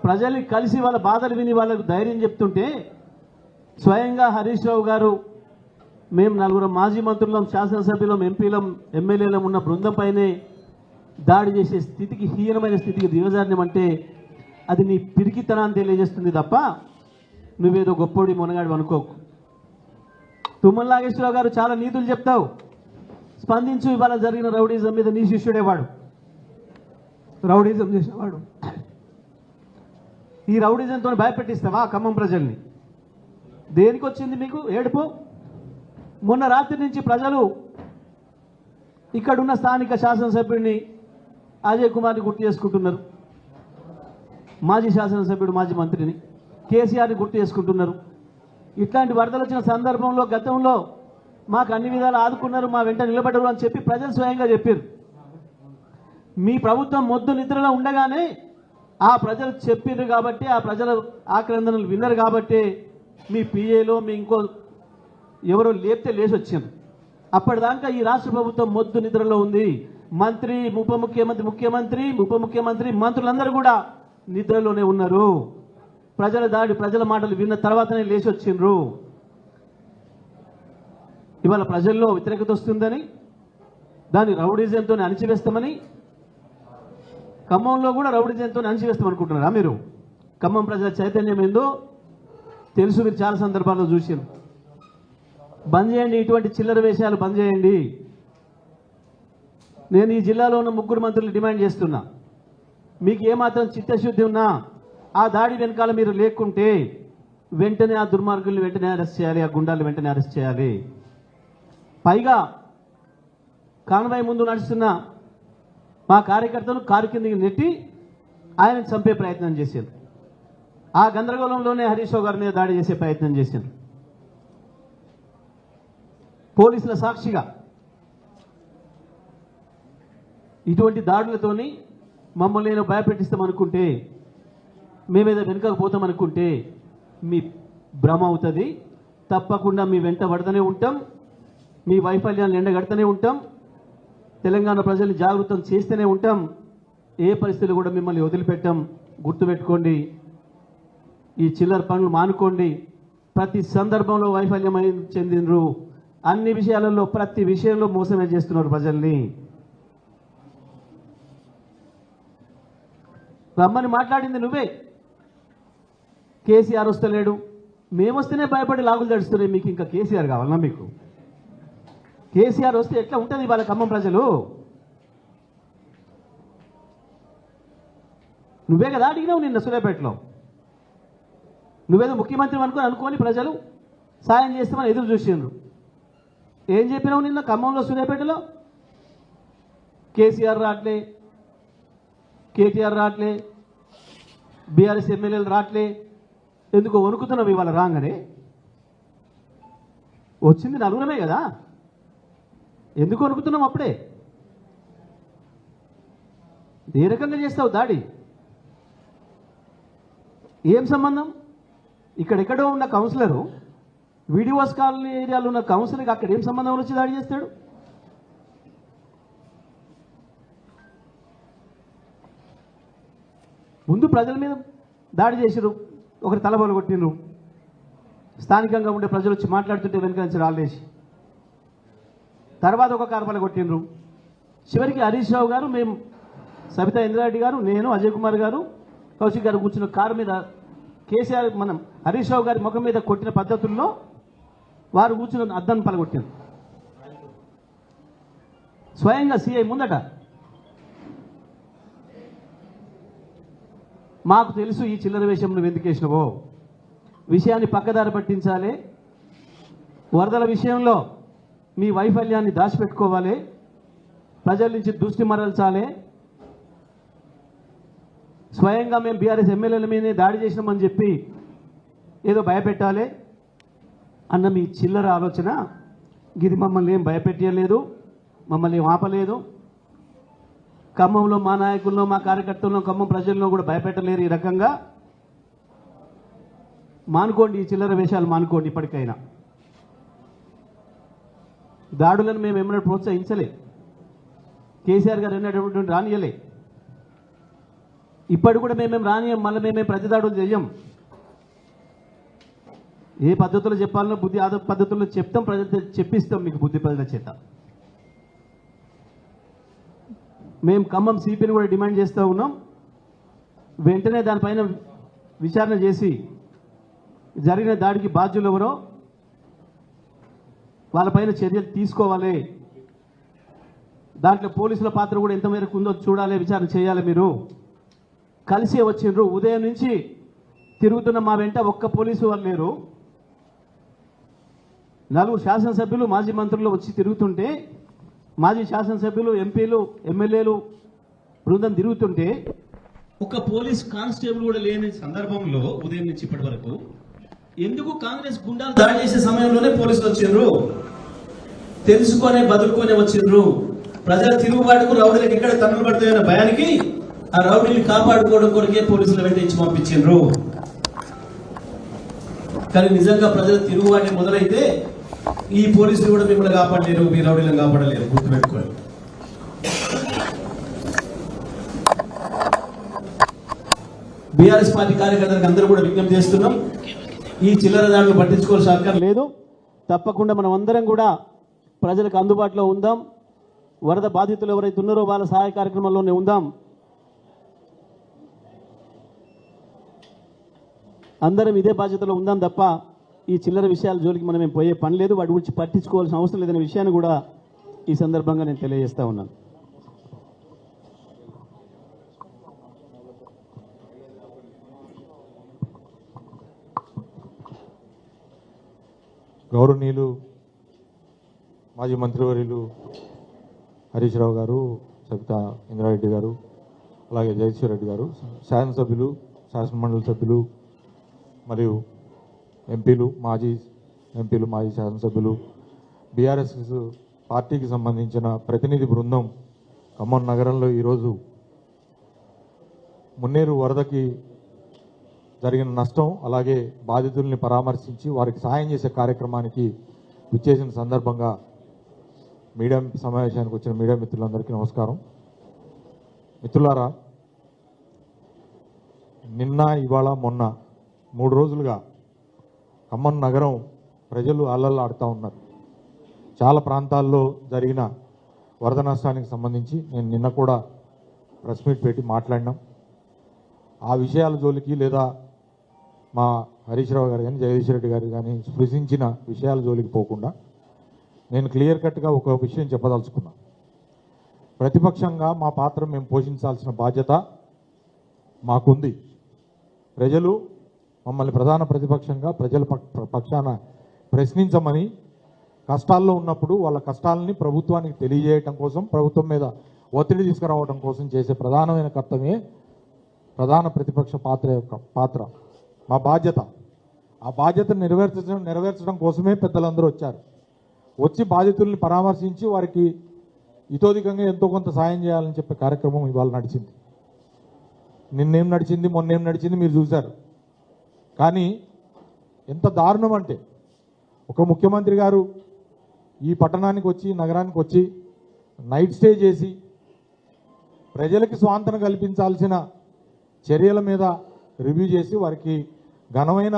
ప్రజల్ని కలిసి వాళ్ళ బాధలు విని వాళ్ళకు ధైర్యం చెప్తుంటే స్వయంగా హరీష్ రావు గారు మేము 4 మాజీ మంత్రులం, శాసనసభ్యులం, ఎంపీలం, ఎమ్మెల్యేలం ఉన్న బృందంపైనే దాడి చేసే స్థితికి, హీనమైన స్థితికి దిగజారినమంటే అది నీ పిరికితనాన్ని తెలియజేస్తుంది తప్ప నువ్వేదో గొప్పోడి మొనగాడు అనుకోకు. తుమ్మల నాగేశ్వరరావు గారు చాలా నీతులు చెప్తావు, స్పందించు. ఇవాళ జరిగిన రౌడీజం మీద నీ శిష్యుడేవాడు, రౌడీజం చేసేవాడు. ఈ రౌడీజంతో భయపెట్టిస్తావా ఖమ్మం ప్రజల్ని? దేనికి వచ్చింది మీకు ఏడుపు? మొన్న రాత్రి నుంచి ప్రజలు ఇక్కడున్న స్థానిక శాసనసభ్యుడిని అజయ్ కుమార్ని గుర్తు చేసుకుంటున్నారు, మాజీ శాసనసభ్యుడు, మాజీ మంత్రిని కేసీఆర్ని గుర్తు చేసుకుంటున్నారు. ఇట్లాంటి వరదలు వచ్చిన సందర్భంలో గతంలో మాకు అన్ని విధాలు ఆదుకున్నారు, మా వెంట నిలబడరు అని చెప్పి ప్రజలు స్వయంగా చెప్పారు. మీ ప్రభుత్వం మొద్దు నిద్రలో ఉండగానే ఆ ప్రజలు చెప్పారు కాబట్టి, ఆ ప్రజల ఆక్రందనలు విన్నారు కాబట్టి మీ పిఏలో మీ ఇంకో ఎవరో లేపితే లేచి వచ్చారు. అప్పటిదాకా ఈ రాష్ట్ర ప్రభుత్వం మొద్దు నిద్రలో ఉంది. మంత్రి, ఉప ముఖ్యమంత్రి, మంత్రులందరూ కూడా నిద్రలోనే ఉన్నారు. ప్రజల దాడి, ప్రజల మాటలు విన్న తర్వాతనే లేచి వచ్చిండ్రు. ఇవాళ ప్రజల్లో వ్యతిరేకత వస్తుందని, దాన్ని రౌడీజంతో అణిచివేస్తామని, ఖమ్మంలో కూడా రౌడీజంతో అణిచివేస్తామనుకుంటున్నారా మీరు? ఖమ్మం ప్రజల చైతన్యం ఏందో తెలుసు, మీరు చాలా సందర్భాల్లో చూసారు. బంద్ చేయండి, ఇటువంటి చిల్లర వేషాలు బంద్ చేయండి. నేను ఈ జిల్లాలో ఉన్న 3 మంత్రులు డిమాండ్ చేస్తున్నా, మీకు ఏమాత్రం చిత్తశుద్ధి ఉన్నా ఆ దాడి వెనకాల మీరు లేకుంటే వెంటనే ఆ దుర్మార్గుల్ని వెంటనే అరెస్ట్ చేయాలి, ఆ గుండాలను వెంటనే అరెస్ట్ చేయాలి. పైగా కాన్వాయ్ ముందు నడుస్తున్న మా కార్యకర్తలు కారు కిందకి నెట్టి ఆయన చంపే ప్రయత్నం చేశారు. ఆ గందరగోళంలోనే హరీష్ రావు గారి మీద దాడి చేసే ప్రయత్నం చేశారు. పోలీసుల సాక్షిగా ఇటువంటి దాడులతోని మమ్మల్ని నేను భయపెట్టిస్తామనుకుంటే, మేమేదో వెనుకకు పోతామనుకుంటే మీ భ్రమ అవుతుంది. తప్పకుండా మీ వెంట పడుతూనే ఉంటాం, మీ వైఫల్యాన్ని ఎండగడుతూనే ఉంటాం, తెలంగాణ ప్రజల్ని జాగృతం చేస్తూనే ఉంటాం. ఏ పరిస్థితులు కూడా మిమ్మల్ని వదిలిపెట్టాం. గుర్తుపెట్టుకోండి, ఈ చిల్లర పనులు మానుకోండి. ప్రతి సందర్భంలో వైఫల్యం చెందినరు, అన్ని విషయాలలో ప్రతి విషయంలో మోసమే చేస్తున్నారు ప్రజల్ని. రమ్మని మాట్లాడింది నువ్వే. కేసీఆర్ వస్తలేడు, మేమొస్తేనే భయపడి లాగులు తడుస్తున్నాయి, మీకు ఇంకా కేసీఆర్ కావాలన్నా? మీకు కేసీఆర్ వస్తే ఎట్లా ఉంటుంది వాళ్ళ ఖమ్మం ప్రజలు? నువ్వే కదా అడిగినావు నిన్న సూర్యాపేటలో. నువ్వేదో ముఖ్యమంత్రి అనుకోని ప్రజలు సాయం చేస్తామని ఎదురు చూసిండ్రు. ఏం చెప్పినావు నిన్న ఖమ్మంలో సూర్యాపేటలో? కేసీఆర్ రాట్లే, కేటీఆర్ రాట్లే, బీఆర్ఎస్ ఎమ్మెల్యేలు రాట్లే, ఎందుకు వణుకుతున్నావు ఇవాళ రాగానే? వచ్చింది నలుగురమే కదా, ఎందుకు వణుకుతున్నాం అప్పుడే? ఏ రకంగా చేస్తావు దాడి? ఏం సంబంధం? ఇక్కడెక్కడో ఉన్న కౌన్సిలరు వీడియోస్ కాలనీ ఏరియాలో ఉన్న కౌన్సిలర్కి అక్కడ ఏం సంబంధం వచ్చి దాడి చేస్తాడు? ముందు ప్రజల మీద దాడి చేసిరు, ఒకరి తలబొలు కొట్టినరు, స్థానికంగా ఉండే ప్రజలు వచ్చి మాట్లాడుతుంటే వెనుక నుంచి రాళ్ళేసి, తర్వాత ఒక కార్పల కొట్టినరు. చివరికి హరీష్ రావు గారు, మేము సబితా ఇంద్రారెడ్డి గారు, నేను, అజయ్ కుమార్ గారు, కౌశిక్ గారు కూర్చున్న కారు మీద కేసీఆర్ మనం హరీష్ రావు గారి ముఖం మీద కొట్టిన పద్ధతుల్లో వారు కూర్చున్న అద్దాన్ని పలగొట్టారు. స్వయంగా సిఐ ముందట. మాకు తెలుసు ఈ చిల్లర వేషం నువ్వు ఎందుకు వేసినవో, విషయాన్ని పక్కదారి పట్టించాలి, వరదల విషయంలో మీ వైఫల్యాన్ని దాచిపెట్టుకోవాలి, ప్రజల నుంచి దృష్టి మరల్చాలి, స్వయంగా మేము బీఆర్ఎస్ ఎమ్మెల్యేల మీదే దాడి చేసినామని చెప్పి ఏదో భయపెట్టాలి అన్న మీ చిల్లర ఆలోచన ఇది మమ్మల్ని ఏం భయపెట్టలేదు, మమ్మల్ని ఏం ఆపలేదు. ఖమ్మంలో మా నాయకుల్లో మా కార్యకర్తల్లో ఖమ్మం ప్రజల్లో కూడా భయపెట్టలేరు. ఈ రకంగా మానుకోండి, ఈ చిల్లర వేషాలు మానుకోండి. ఇప్పటికైనా దాడులను మేము ఏమైనా ప్రోత్సహించలే, కేసీఆర్ గారు అనేటటువంటి రానియలే. ఇప్పటి కూడా మేమేం రానియం, మళ్ళీ మేమేం ప్రతిదాడులు చెయ్యం. ఏ పద్ధతిలో చెప్పాలనో బుద్ధి ఆద పద్ధతుల్లో చెప్తాం, ప్రజలు చెప్పిస్తాం మీకు బుద్ధి ప్రజల చేత. మేము ఖమ్మం సిపిని కూడా డిమాండ్ చేస్తూ ఉన్నాం, వెంటనే దానిపైన విచారణ చేసి జరిగిన దాడికి బాధ్యులు ఎవరో వాళ్ళపైన చర్యలు తీసుకోవాలి. దాంట్లో పోలీసుల పాత్ర కూడా ఎంత మేరకు ఉందో చూడాలి, విచారణ చేయాలి. మీరు కలిసి వచ్చిండ్రు, ఉదయం నుంచి తిరుగుతున్న మా వెంట ఒక్క పోలీసు వాళ్ళు లేరు. 4 శాసనసభ్యులు మాజీ మంత్రులు వచ్చి తిరుగుతుంటే, మాజీ శాసనసభ్యులు ఎంపీలు ఎమ్మెల్యేలు బృందం తిరుగుతుంటే ఒక పోలీస్ కానిస్టేబుల్ కూడా లేని సందర్భంలో ఉదయం నుంచి ఇప్పటి వరకు ఎందుకు కాంగ్రెస్ గుండాలు దాడి చేసే సమయంలోనే పోలీసులు వచ్చిండ్రు, తెలుసుకొనే బదులుకొనే వచ్చిండ్రు. ప్రజల తిరుగుబాటుకు రౌడీలకు ఎక్కడ తన్నులు పడతాయన్న భయానికి ఆ రౌడీని కాపాడుకోవడం కొరకే పోలీసులు వెంట ఇచ్చి పంపించిండ్రు. కానీ నిజంగా ప్రజల తిరుగుబాటు మొదలైతే ఈ పోలీసులు కూడా మిమ్మల్ని కాపాడలేరు, మీ రౌడీలను కాపాడలేరు, గుర్తుపెట్టుకోండి. బీఆర్ఎస్ పార్టీ కార్యకర్తలకు అందరూ కూడా విజ్ఞప్తి చేస్తున్నాం, ఈ చిల్లర దాడులు పట్టించుకోవాల్సిన అవసరం లేదు. తప్పకుండా మనం అందరం కూడా ప్రజలకు అందుబాటులో ఉందాం. వరద బాధితులు ఎవరైతే ఉన్నారో వాళ్ళ సహాయ కార్యక్రమంలోనే ఉందాం. అందరం ఇదే బాధ్యతలో ఉందాం తప్ప ఈ చిల్లర విషయాల జోలికి మనం ఏం పోయే పని లేదు, వాటి గురించి పట్టించుకోవాల్సిన అవసరం లేదనే విషయాన్ని కూడా ఈ సందర్భంగా నేను తెలియజేస్తా ఉన్నాను. గౌరవనీయులు మాజీ మంత్రివర్యులు హరీష్ రావు గారు, సబితా ఇంద్రారెడ్డి గారు, అలాగే జగదీశ్వర్ రెడ్డి గారు, శాసనసభ్యులు, శాసనమండలి సభ్యులు మరియు మాజీ ఎంపీలు, మాజీ శాసనసభ్యులు, బీఆర్ఎస్ పార్టీకి సంబంధించిన ప్రతినిధి బృందం ఖమ్మం నగరంలో ఈరోజు మున్నేరు వరదకి జరిగిన నష్టం అలాగే బాధితుల్ని పరామర్శించి వారికి సహాయం చేసే కార్యక్రమానికి విచ్చేసిన సందర్భంగా మీడియా సమావేశానికి వచ్చిన మీడియా మిత్రులందరికీ నమస్కారం. మిత్రులారా, నిన్న ఇవాళ మొన్న 3 రోజులుగా ఖమ్మం నగరం ప్రజలు అల్లల్లాడుతూ ఉన్నారు. చాలా ప్రాంతాల్లో జరిగిన వరద నష్టానికి సంబంధించి నేను నిన్న కూడా ప్రెస్ మీట్ పెట్టి మాట్లాడినాం. ఆ విషయాల జోలికి లేదా మా హరీష్ రావు గారు కానీ జగదీశ్వర్ రెడ్డి గారు కానీ స్పృశించిన విషయాల జోలికి పోకుండా నేను క్లియర్ కట్గా ఒక విషయం చెప్పదలుచుకున్నా. ప్రతిపక్షంగా మా పాత్ర మేము పోషించాల్సిన బాధ్యత మాకుంది. ప్రజలు మమ్మల్ని ప్రధాన ప్రతిపక్షంగా ప్రజల పక్షాన ప్రశ్నించమని, కష్టాల్లో ఉన్నప్పుడు వాళ్ళ కష్టాలని ప్రభుత్వానికి తెలియజేయటం కోసం, ప్రభుత్వం మీద ఒత్తిడి తీసుకురావడం కోసం చేసే ప్రధానమైన కర్తవ్యమే ప్రధాన ప్రతిపక్ష పాత్ర మా బాధ్యత. ఆ బాధ్యతను నెరవేర్చడం కోసమే పెద్దలందరూ వచ్చారు. వచ్చి బాధితుల్ని పరామర్శించి వారికి ఇతోధికంగా ఎంతో కొంత సాయం చేయాలని చెప్పే కార్యక్రమం ఇవాళ నడిచింది. నిన్నేం నడిచింది, మొన్నేం నడిచింది మీరు చూశారు. కానీ ఎంత దారుణం అంటే, ఒక ముఖ్యమంత్రి గారు ఈ పట్టణానికి వచ్చి, నగరానికి వచ్చి నైట్ స్టే చేసి ప్రజలకి స్వాంతన కల్పించాల్సిన చర్యల మీద రివ్యూ చేసి వారికి ఘనమైన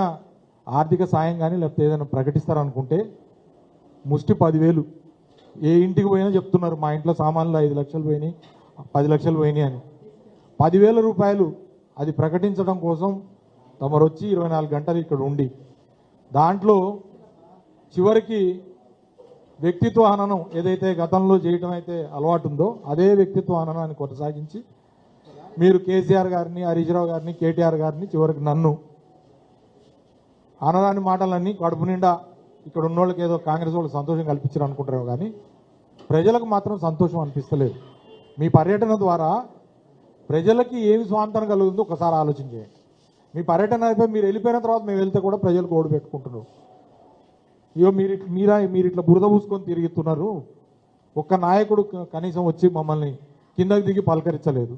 ఆర్థిక సాయం కానీ లేకపోతే ఏదైనా ప్రకటిస్తారనుకుంటే ముష్టి 10,000 ఏ ఇంటికి పోయినా చెప్తున్నారు, మా ఇంట్లో సామాన్లు 5 లక్షలు పోయినాయి, 10 లక్షలు పోయినాయి అని. 10,000 రూపాయలు అది ప్రకటించడం కోసం తమరు వచ్చి 24 గంటలు ఇక్కడ ఉండి, దాంట్లో చివరికి వ్యక్తిత్వ హననం ఏదైతే గతంలో చేయటం అయితే అలవాటు ఉందో అదే వ్యక్తిత్వ హననాన్ని కొనసాగించి మీరు కేసీఆర్ గారిని, హరీష్ రావు గారిని, కేటీఆర్ గారిని, చివరికి నన్ను అనరాని మాటలన్నీ కడుపు నిండా ఇక్కడ ఉన్నోళ్ళకి ఏదో కాంగ్రెస్ వాళ్ళు సంతోషం కల్పించారు అనుకుంటారు, కానీ ప్రజలకు మాత్రం సంతోషం అనిపిస్తలేదు. మీ పర్యటన ద్వారా ప్రజలకి ఏమి స్వాంతన కలుగుతుందో ఒకసారి ఆలోచన చేయండి. మీ పర్యటన అయిపోయి మీరు వెళ్ళిపోయిన తర్వాత మేము వెళ్తే కూడా ప్రజలకు ఓడి పెట్టుకుంటున్నారు. ఇయో మీరు ఇట్లా బురద పూసుకొని తిరుగుతున్నారు. ఒక్క నాయకుడు కనీసం వచ్చి మమ్మల్ని కిందకి దిగి పలకరించలేదు.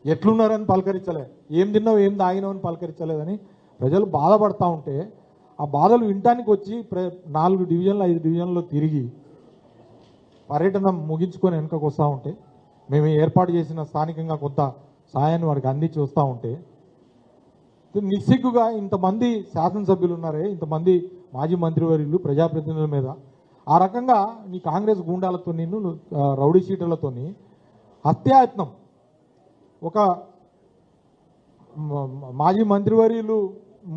ఎట్లున్నారని పలకరించలే, ఏం తిన్నావు ఏం తాగినావు అని పలకరించలేదని ప్రజలు బాధపడతా ఉంటే ఆ బాధలు వినటానికి వచ్చి 4 డివిజన్లు 5 డివిజన్లో తిరిగి పర్యటన ముగించుకొని వెనుకకు వస్తూ ఉంటే మేము ఏర్పాటు చేసిన స్థానికంగా కొంత సాయాన్ని వారికి అందించి వస్తూ ఉంటే నిస్సిగ్గుగా ఇంతమంది శాసనసభ్యులు ఉన్నారే, ఇంతమంది మాజీ మంత్రివర్యులు, ప్రజాప్రతినిధుల మీద ఆ రకంగా నీ కాంగ్రెస్ గూండాలతో నిన్ను రౌడీ షీటర్లతో హత్యాయత్నం, ఒక మాజీ మంత్రివర్యులు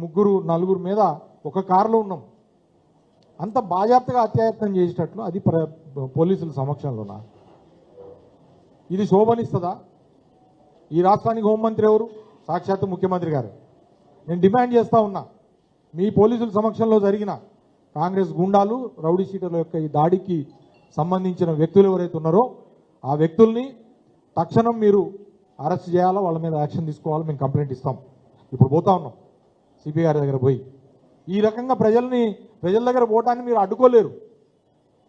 3-4 మీద ఒక కారులో ఉన్నాం, అంత బాజాప్తగా హత్యాయత్నం చేసేటట్లు అది పోలీసుల సమక్షంలోనా? ఇది శోభనిస్తుందా? ఈ రాష్ట్రానికి హోంమంత్రి ఎవరు? సాక్షాత్తు ముఖ్యమంత్రి గారు. నేను డిమాండ్ చేస్తూ ఉన్నా, మీ పోలీసుల సమక్షంలో జరిగిన కాంగ్రెస్ గుండాలు రౌడీ షీటర్ల యొక్క ఈ దాడికి సంబంధించిన వ్యక్తులు ఎవరైతే ఉన్నారో ఆ వ్యక్తుల్ని తక్షణం మీరు అరెస్ట్ చేయాలా, వాళ్ళ మీద యాక్షన్ తీసుకోవాలో మేము కంప్లైంట్ ఇస్తాం. ఇప్పుడు పోతా ఉన్నాం సిపిఐ గారి దగ్గర పోయి. ఈ రకంగా ప్రజల దగ్గర పోవటాన్ని మీరు అడ్డుకోలేరు.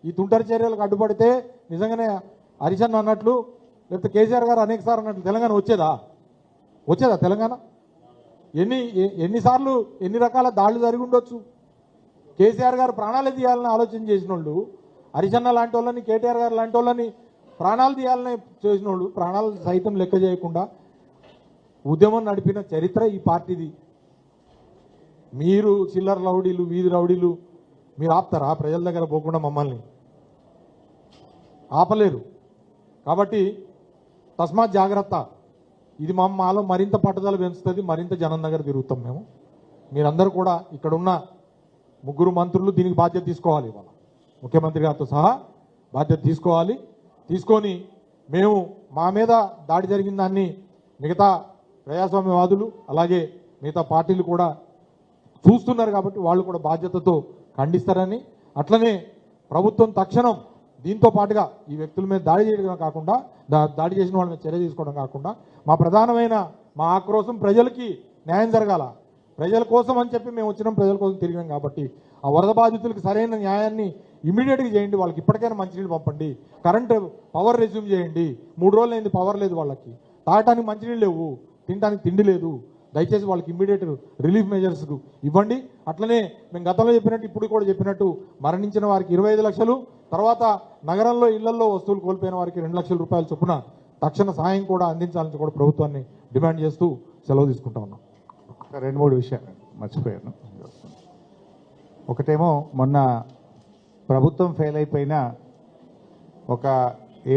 ఈ తుంటరి చర్యలకు అడ్డుపడితే నిజంగానే హరిచంద్ అన్నట్లు, లేకపోతే కేసీఆర్ గారు అనేకసార్లు అన్నట్లు తెలంగాణ వచ్చేదా తెలంగాణ? ఎన్నిసార్లు ఎన్ని రకాల దాడులు జరిగి ఉండొచ్చు. కేసీఆర్ గారు ప్రాణాలే తీయాలని ఆలోచన చేసిన వాళ్ళు, హరిచంద్ లాంటి వాళ్ళని, కేటీఆర్ గారు లాంటి వాళ్ళని ప్రాణాలు తీయాలని చేసిన వాళ్ళు ప్రాణాలు సైతం లెక్క చేయకుండా ఉద్యమం నడిపిన చరిత్ర ఈ పార్టీది. మీరు చిల్లర రౌడీలు, వీధి రౌడీలు మీరు ఆపుతారా? ప్రజల దగ్గర పోకుండా మమ్మల్ని ఆపలేరు. కాబట్టి తస్మాత్ జాగ్రత్త. ఇది మాలో మరింత పట్టుదల పెంచుతుంది, మరింత జనం దగ్గర తిరుగుతాం మేము. మీరందరూ కూడా ఇక్కడున్న 3 మంత్రులు దీనికి బాధ్యత తీసుకోవాలి. ఇవాళ ముఖ్యమంత్రి గారితో సహా బాధ్యత తీసుకొని మేము మా మీద దాడి జరిగిన దాన్ని మిగతా ప్రజాస్వామ్యవాదులు అలాగే మిగతా పార్టీలు కూడా చూస్తున్నారు కాబట్టి వాళ్ళు కూడా బాధ్యతతో ఖండిస్తారని, అట్లనే ప్రభుత్వం తక్షణం దీంతో పాటుగా ఈ వ్యక్తుల మీద దాడి చేయడం కాకుండా, దాడి చేసిన వాళ్ళ మీద చర్య తీసుకోవడం కాకుండా మా ప్రధానమైన మా ఆక్రోశం ప్రజలకి న్యాయం జరగాల. ప్రజల కోసం అని చెప్పి మేము వచ్చినాం, ప్రజల కోసం తిరిగినాం కాబట్టి ఆ వరద బాధితులకు సరైన న్యాయాన్ని ఇమీడియట్గా చేయండి. వాళ్ళకి ఇప్పటికైనా మంచినీళ్ళు పంపండి, కరెంటు పవర్ రెజ్యూమ్ చేయండి. 3 రోజులు అయింది పవర్ లేదు వాళ్ళకి, తాగటానికి మంచినీళ్ళు లేవు, తినడానికి తిండి లేదు. దయచేసి వాళ్ళకి ఇమ్మీడియట్ రిలీఫ్ మెజర్స్ ఇవ్వండి. అట్లనే మేము గతంలో చెప్పినట్టు ఇప్పుడు కూడా చెప్పినట్టు మరణించిన వారికి 25 లక్షలు, తర్వాత నగరంలో ఇళ్లలో వస్తువులు కోల్పోయిన వారికి 2 లక్షల రూపాయల చొప్పున తక్షణ సాయం కూడా అందించాలని కూడా ప్రభుత్వాన్ని డిమాండ్ చేస్తూ సెలవు తీసుకుంటా ఉన్నాం. 2-3 విషయాలు మర్చిపోయాను. ఒకటేమో మొన్న ప్రభుత్వం ఫెయిల్ అయిపోయిన ఒక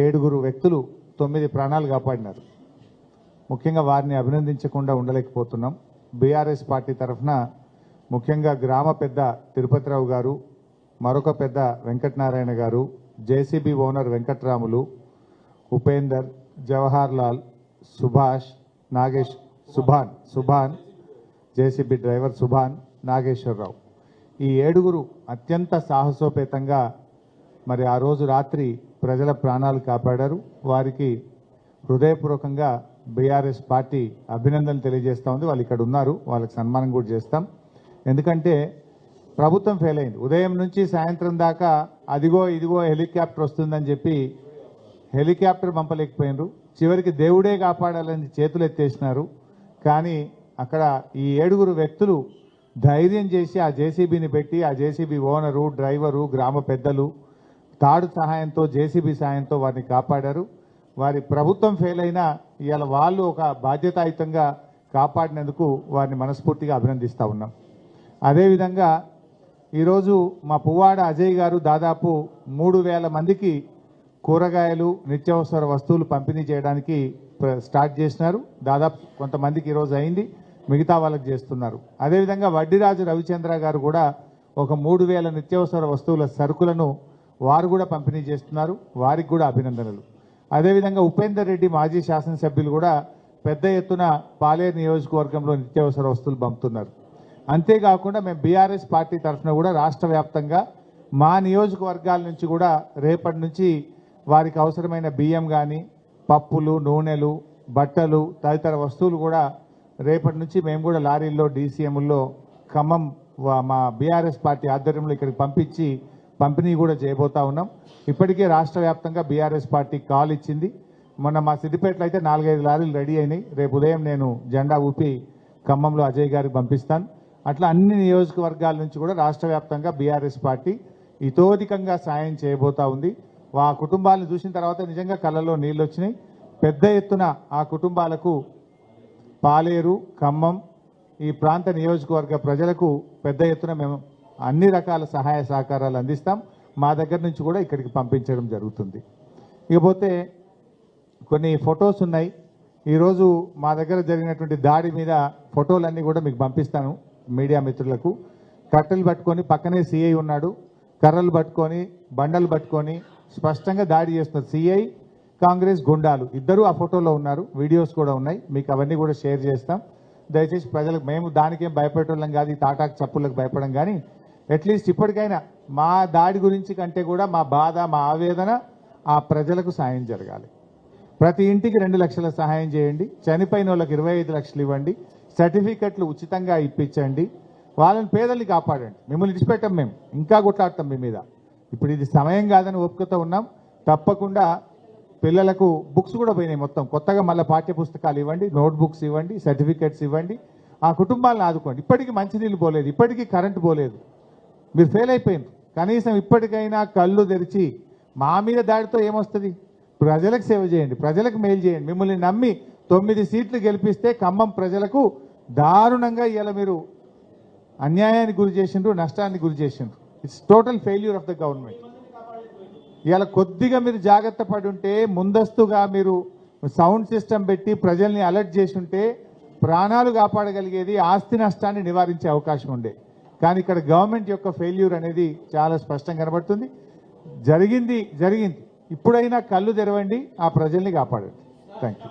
7 వ్యక్తులు 9 ప్రాణాలు కాపాడినారు. ముఖ్యంగా వారిని అభినందించకుండా ఉండలేకపోతున్నాం. బీఆర్ఎస్ పార్టీ తరఫున ముఖ్యంగా గ్రామ పెద్ద తిరుపతిరావు గారు, మరొక పెద్ద వెంకటనారాయణ గారు, JCB owner Venkatramulu, Upender, Jawahar Lal, Subhash, Nagesh, Subhan, JCB driver Subhan, Nageswararao, ఈ 7 అత్యంత సాహసోపేతంగా మరి ఆ రోజు రాత్రి ప్రజల ప్రాణాలు కాపాడారు. వారికి హృదయపూర్వకంగా బీఆర్ఎస్ పార్టీ అభినందనలు తెలియజేస్తూ ఉంది. వాళ్ళు ఇక్కడ ఉన్నారు, వాళ్ళకి సన్మానం కూడా చేస్తాం. ఎందుకంటే ప్రభుత్వం ఫెయిల్ అయింది. ఉదయం నుంచి సాయంత్రం దాకా అదిగో ఇదిగో హెలికాప్టర్ వస్తుందని చెప్పి హెలికాప్టర్ పంపలేకపోయినారు. చివరికి దేవుడే కాపాడాలని చేతులు ఎత్తేసినారు. కానీ అక్కడ ఈ 7 వ్యక్తులు ధైర్యం చేసి ఆ జేసీబీని పెట్టి, ఆ జేసీబీ ఓనరు, డ్రైవరు, గ్రామ పెద్దలు తాడు సహాయంతో, జేసీబీ సహాయంతో వారిని కాపాడారు. వారి ప్రభుత్వం ఫెయిల్ అయినా ఇవాళ వాళ్ళు ఒక బాధ్యతాయుతంగా కాపాడినందుకు వారిని మనస్ఫూర్తిగా అభినందిస్తూ ఉన్నాం. అదేవిధంగా ఈరోజు మా పువ్వాడ అజయ్ గారు దాదాపు 3000 మందికి కూరగాయలు, నిత్యావసర వస్తువులు పంపిణీ చేయడానికి స్టార్ట్ చేసినారు. దాదాపు కొంతమందికి ఈరోజు అయింది, మిగతా వాళ్ళకి చేస్తున్నారు. అదేవిధంగా వడ్డీరాజు రవిచంద్ర గారు కూడా ఒక 3000 నిత్యావసర వస్తువుల సరుకులను వారు కూడా పంపిణీ చేస్తున్నారు. వారికి కూడా అభినందనలు. అదేవిధంగా ఉపేందర్ రెడ్డి మాజీ శాసనసభ్యులు కూడా పెద్ద ఎత్తున పాలేరు నియోజకవర్గంలో నిత్యావసర వస్తువులు పంపుతున్నారు. అంతేకాకుండా మేము బీఆర్ఎస్ పార్టీ తరఫున కూడా రాష్ట్ర వ్యాప్తంగా మా నియోజకవర్గాల నుంచి కూడా రేపటి నుంచి వారికి అవసరమైన బియ్యం కానీ పప్పులు, నూనెలు, బట్టలు తదితర వస్తువులు కూడా రేపటి నుంచి మేము కూడా లారీల్లో డీసీఎంల్లో ఖమ్మం మా బీఆర్ఎస్ పార్టీ ఆధ్వర్యంలో ఇక్కడికి పంపించి పంపిణీ కూడా చేయబోతా ఉన్నాం. ఇప్పటికే రాష్ట్ర వ్యాప్తంగా బీఆర్ఎస్ పార్టీ కాల్ ఇచ్చింది. మొన్న మా సిద్దిపేటలో అయితే 4-5 లారీలు రెడీ అయినాయి. రేపు ఉదయం నేను జెండా ఊపి ఖమ్మంలో అజయ్ గారికి పంపిస్తాను. అట్లా అన్ని నియోజకవర్గాల నుంచి కూడా రాష్ట్ర వ్యాప్తంగా బీఆర్ఎస్ పార్టీ ఇతోధికంగా సాయం చేయబోతా ఉంది. ఆ కుటుంబాలను చూసిన తర్వాత నిజంగా కళ్ళలో నీళ్ళు వచ్చినాయి. పెద్ద ఎత్తున ఆ కుటుంబాలకు పాలేరు, ఖమ్మం ఈ ప్రాంత నియోజకవర్గ ప్రజలకు పెద్ద ఎత్తున మేము అన్ని రకాల సహాయ సహకారాలు అందిస్తాం. మా దగ్గర నుంచి కూడా ఇక్కడికి పంపించడం జరుగుతుంది. ఇకపోతే కొన్ని ఫొటోస్ ఉన్నాయి. ఈరోజు మా దగ్గర జరిగినటువంటి దాడి మీద ఫోటోలన్నీ కూడా మీకు పంపిస్తాను మీడియా మిత్రులకు. కట్టెలు పట్టుకొని పక్కనే సిఐ ఉన్నాడు, కర్రలు పట్టుకొని బండలు పట్టుకొని స్పష్టంగా దాడి చేస్తున్నారు. సిఐ, కాంగ్రెస్ గుండాలు ఇద్దరు ఆ ఫోటోలో ఉన్నారు. వీడియోస్ కూడా ఉన్నాయి, మీకు అవన్నీ కూడా షేర్ చేస్తాం. దయచేసి ప్రజలకు, మేము దానికేం భయపెట్టడం కాదు, ఈ తాటాకు చప్పులకు భయపడం, కానీ అట్లీస్ట్ ఇప్పటికైనా మా దాడి గురించి కంటే కూడా మా బాధ, మా ఆవేదన ఆ ప్రజలకు సాయం జరగాలి. ప్రతి ఇంటికి 2 లక్షల సహాయం చేయండి. చనిపోయిన వాళ్ళకి 25 లక్షలు ఇవ్వండి. సర్టిఫికెట్లు ఉచితంగా ఇప్పించండి. వాళ్ళని పేదల్ని కాపాడండి. మిమ్మల్ని విడిచిపెట్టాం, మేము ఇంకా కొట్లాడతాం మీ మీద. ఇప్పుడు ఇది సమయం కాదని ఒప్పుకుతూ ఉన్నాం. తప్పకుండా పిల్లలకు బుక్స్ కూడా పోయినాయి మొత్తం. కొత్తగా మళ్ళీ పాఠ్య పుస్తకాలు ఇవ్వండి, నోట్బుక్స్ ఇవ్వండి, సర్టిఫికెట్స్ ఇవ్వండి. ఆ కుటుంబాలను ఆదుకోండి. ఇప్పటికీ మంచినీళ్ళు పోలేదు, ఇప్పటికీ కరెంటు పోలేదు. మీరు ఫెయిల్ అయిపోయింది. కనీసం ఇప్పటికైనా కళ్ళు తెరిచి మా మీద దాడితో ఏమొస్తుంది? ప్రజలకు సేవ చేయండి, ప్రజలకు మేలు చేయండి. మిమ్మల్ని నమ్మి 9 సీట్లు గెలిపిస్తే ఖమ్మం ప్రజలకు దారుణంగా ఇలా మీరు అన్యాయానికి గురి చేసిండ్రు, నష్టానికి గురి చేసిండ్రు. It's total failure of the government. ఇలా కొద్దిగా మీరు జాగ్రత్త పడి ఉంటే, ముందస్తుగా మీరు సౌండ్ సిస్టమ్ పెట్టి ప్రజల్ని అలర్ట్ చేసి ఉంటే ప్రాణాలు కాపాడగలిగేది, ఆస్తి నష్టాన్ని నివారించే అవకాశం ఉండే. కానీ ఇక్కడ గవర్నమెంట్ యొక్క ఫెయిల్యూర్ అనేది చాలా స్పష్టంగా కనబడుతుంది. జరిగింది. ఇప్పుడైనా కళ్ళు తెరవండి, ఆ ప్రజల్ని కాపాడండి. Thank you.